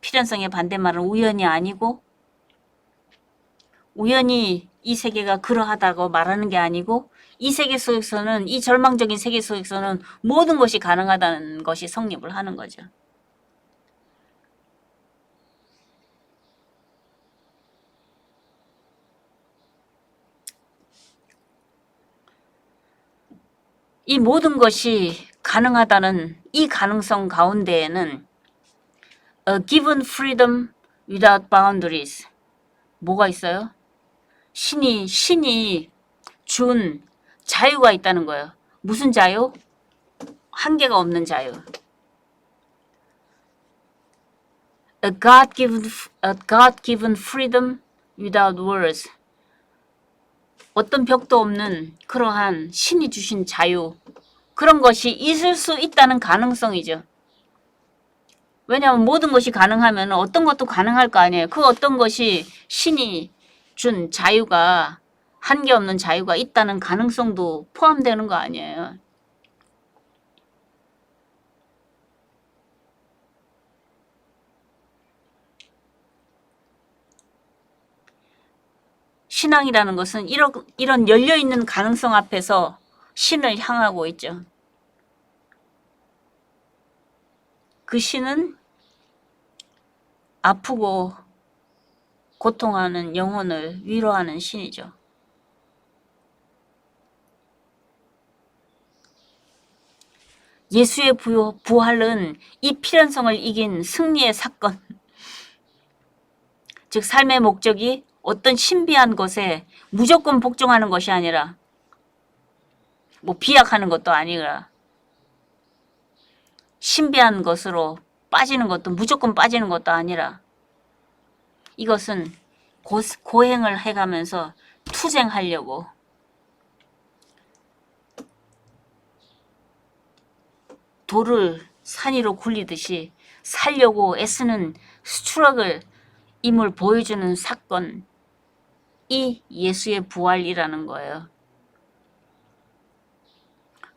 필연성의 반대말은 우연이 아니고, 우연히 이 세계가 그러하다고 말하는 게 아니고, 이 세계 속에서는, 이 절망적인 세계 속에서는 모든 것이 가능하다는 것이 성립을 하는 거죠. 이 모든 것이 가능하다는 이 가능성 가운데에는 A given freedom without boundaries, 뭐가 있어요? 신이 준 자유가 있다는 거예요. 무슨 자유? 한계가 없는 자유. A God-given freedom without words. 어떤 벽도 없는 그러한 신이 주신 자유. 그런 것이 있을 수 있다는 가능성이죠. 왜냐하면 모든 것이 가능하면 어떤 것도 가능할 거 아니에요. 그 어떤 것이 신이 준 자유가, 한계 없는 자유가 있다는 가능성도 포함되는 거 아니에요. 신앙이라는 것은 이런 열려있는 가능성 앞에서 신을 향하고 있죠. 그 신은 아프고 고통하는 영혼을 위로하는 신이죠. 예수의 부활은 이 필연성을 이긴 승리의 사건, 즉 삶의 목적이 어떤 신비한 것에 무조건 복종하는 것이 아니라, 뭐 비약하는 것도 아니라, 신비한 것으로 빠지는 것도, 무조건 빠지는 것도 아니라, 이것은 고행을 해가면서 투쟁하려고, 돌을 산 위로 굴리듯이 살려고 애쓰는 스트럭을, 임을 보여주는 사건, 이 예수의 부활이라는 거예요.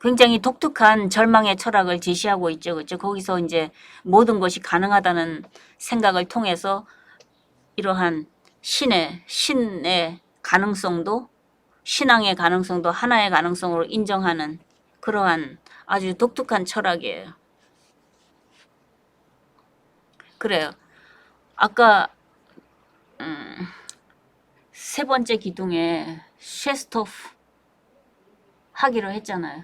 굉장히 독특한 절망의 철학을 제시하고 있죠. 그렇죠? 거기서 이제 모든 것이 가능하다는 생각을 통해서 이러한 신의 가능성도 신앙의 가능성도 하나의 가능성으로 인정하는 그러한 아주 독특한 철학이에요. 그래요. 아까 세 번째 기둥에 셰스토프 하기로 했잖아요.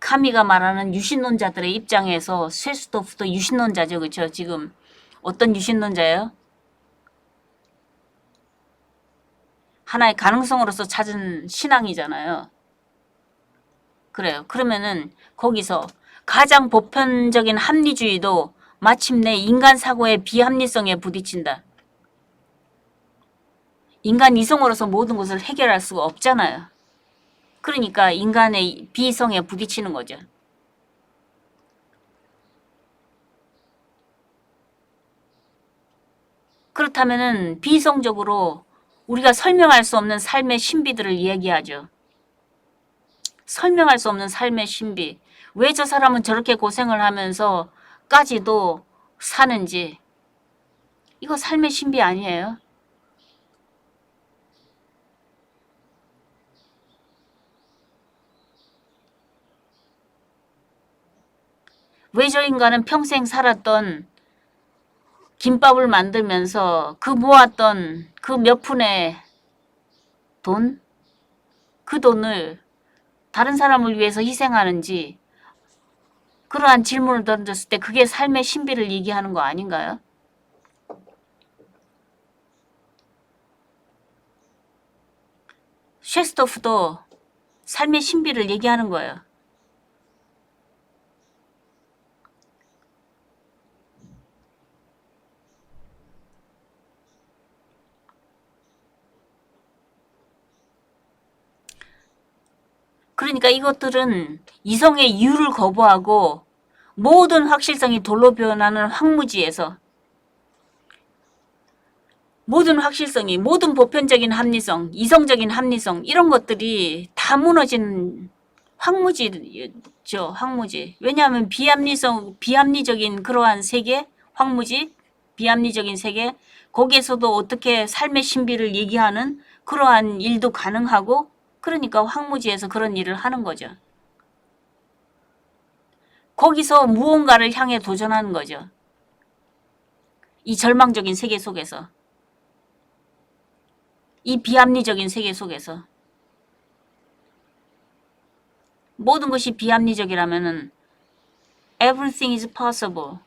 카미가 말하는 유신론자들의 입장에서 셰스토프도 유신론자죠. 그렇죠? 지금 어떤 유신론자예요? 하나의 가능성으로서 찾은 신앙이잖아요. 그래요. 그러면은 거기서 가장 보편적인 합리주의도 마침내 인간 사고의 비합리성에 부딪힌다. 인간 이성으로서 모든 것을 해결할 수가 없잖아요. 그러니까 인간의 비이성에 부딪히는 거죠. 그렇다면은 비이성적으로 우리가 설명할 수 없는 삶의 신비들을 이야기하죠. 설명할 수 없는 삶의 신비. 왜 저 사람은 저렇게 고생을 하면서까지도 사는지. 이거 삶의 신비 아니에요? 왜 저 인간은 평생 살았던 김밥을 만들면서 그 모았던 그 몇 푼의 돈? 그 돈을 다른 사람을 위해서 희생하는지 그러한 질문을 던졌을 때 그게 삶의 신비를 얘기하는 거 아닌가요? 셰스토프도 삶의 신비를 얘기하는 거예요. 그러니까 이것들은 이성의 이유를 거부하고 모든 확실성이 돌로 변하는 황무지에서 모든 확실성이, 모든 보편적인 합리성, 이성적인 합리성 이런 것들이 다 무너진 황무지죠. 황무지. 왜냐하면 비합리적인 그러한 세계, 황무지, 비합리적인 세계 거기에서도 어떻게 삶의 신비를 얘기하는 그러한 일도 가능하고 그러니까 황무지에서 그런 일을 하는 거죠. 거기서 무언가를 향해 도전하는 거죠. 이 절망적인 세계 속에서. 이 비합리적인 세계 속에서. 모든 것이 비합리적이라면은 everything is possible.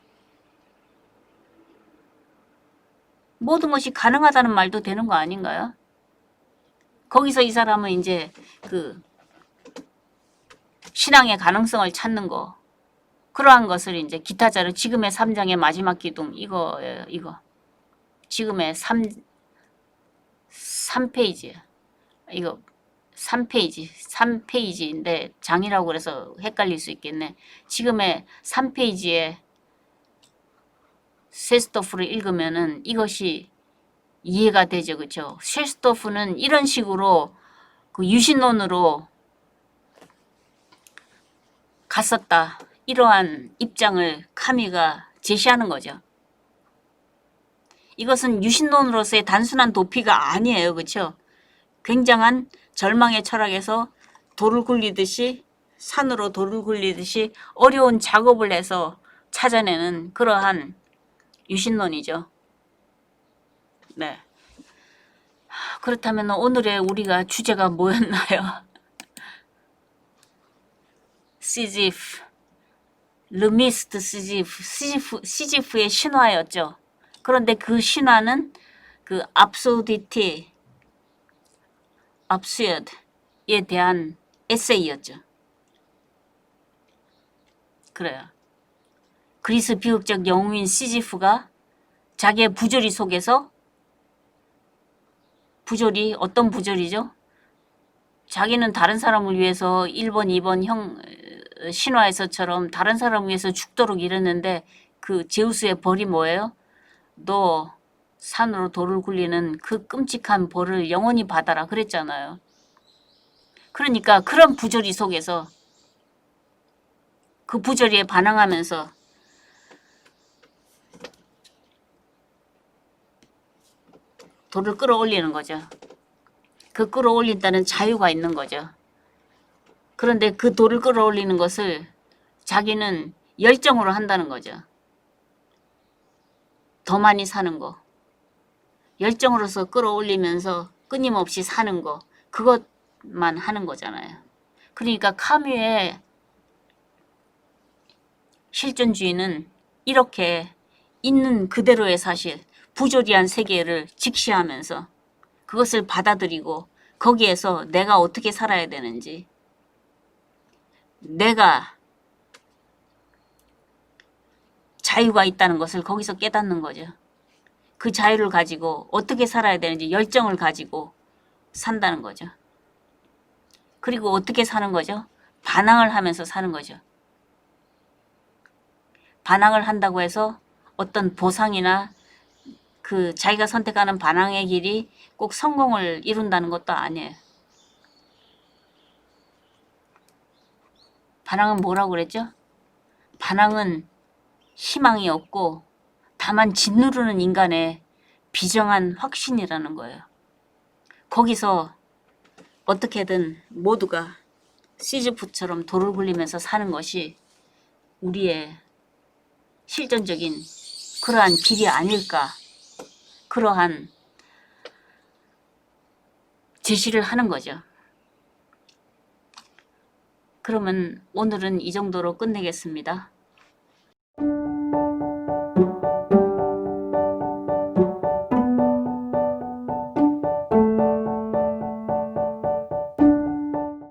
모든 것이 가능하다는 말도 되는 거 아닌가요? 거기서 이 사람은 이제 그 신앙의 가능성을 찾는 거. 그러한 것을 이제 기타자로 지금의 3장의 마지막 기둥 이거예요. 이거. 지금의 3페이지예요. 이거 3페이지인데 장이라고 그래서 헷갈릴 수 있겠네. 지금의 3페이지에 셰스토프를 읽으면은 이것이 이해가 되죠. 그렇죠? 셰스토프는 이런 식으로 그 유신론으로 갔었다. 이러한 입장을 카미가 제시하는 거죠. 이것은 유신론으로서의 단순한 도피가 아니에요. 그렇죠? 굉장한 절망의 철학에서 돌을 굴리듯이 산으로 돌을 굴리듯이 어려운 작업을 해서 찾아내는 그러한 유신론이죠. 네. 그렇다면 오늘의 우리가 주제가 뭐였나요? 시지프, 르미스트 시지프의 신화였죠. 그런데 그 신화는 그 압소디티에 대한 에세이였죠. 그래요. 그리스 비극적 영웅인 시지프가 자기의 부조리 속에서 부조리 어떤 부조리죠? 자기는 다른 사람을 위해서 1번, 2번 신화에서처럼 다른 사람을 위해서 죽도록 이랬는데 그 제우스의 벌이 뭐예요? 너 산으로 돌을 굴리는 그 끔찍한 벌을 영원히 받아라 그랬잖아요. 그러니까 그런 부조리 속에서 그 부조리에 반항하면서 돌을 끌어올리는 거죠. 그 끌어올린다는 자유가 있는 거죠. 그런데 그 돌을 끌어올리는 것을 자기는 열정으로 한다는 거죠. 더 많이 사는 거. 열정으로서 끌어올리면서 끊임없이 사는 거. 그것만 하는 거잖아요. 그러니까 카뮤의 실존주의는 이렇게 있는 그대로의 사실, 부조리한 세계를 직시하면서 그것을 받아들이고 거기에서 내가 어떻게 살아야 되는지, 내가 자유가 있다는 것을 거기서 깨닫는 거죠. 그 자유를 가지고 어떻게 살아야 되는지 열정을 가지고 산다는 거죠. 그리고 어떻게 사는 거죠? 반항을 하면서 사는 거죠. 반항을 한다고 해서 어떤 보상이나 그 자기가 선택하는 반항의 길이 꼭 성공을 이룬다는 것도 아니에요. 반항은 뭐라고 그랬죠? 반항은 희망이 없고 다만 짓누르는 인간의 비정한 확신이라는 거예요. 거기서 어떻게든 모두가 시즈프처럼 돌을 굴리면서 사는 것이 우리의 실존적인 그러한 길이 아닐까, 그러한 제시를 하는 거죠. 그러면 오늘은 이 정도로 끝내겠습니다.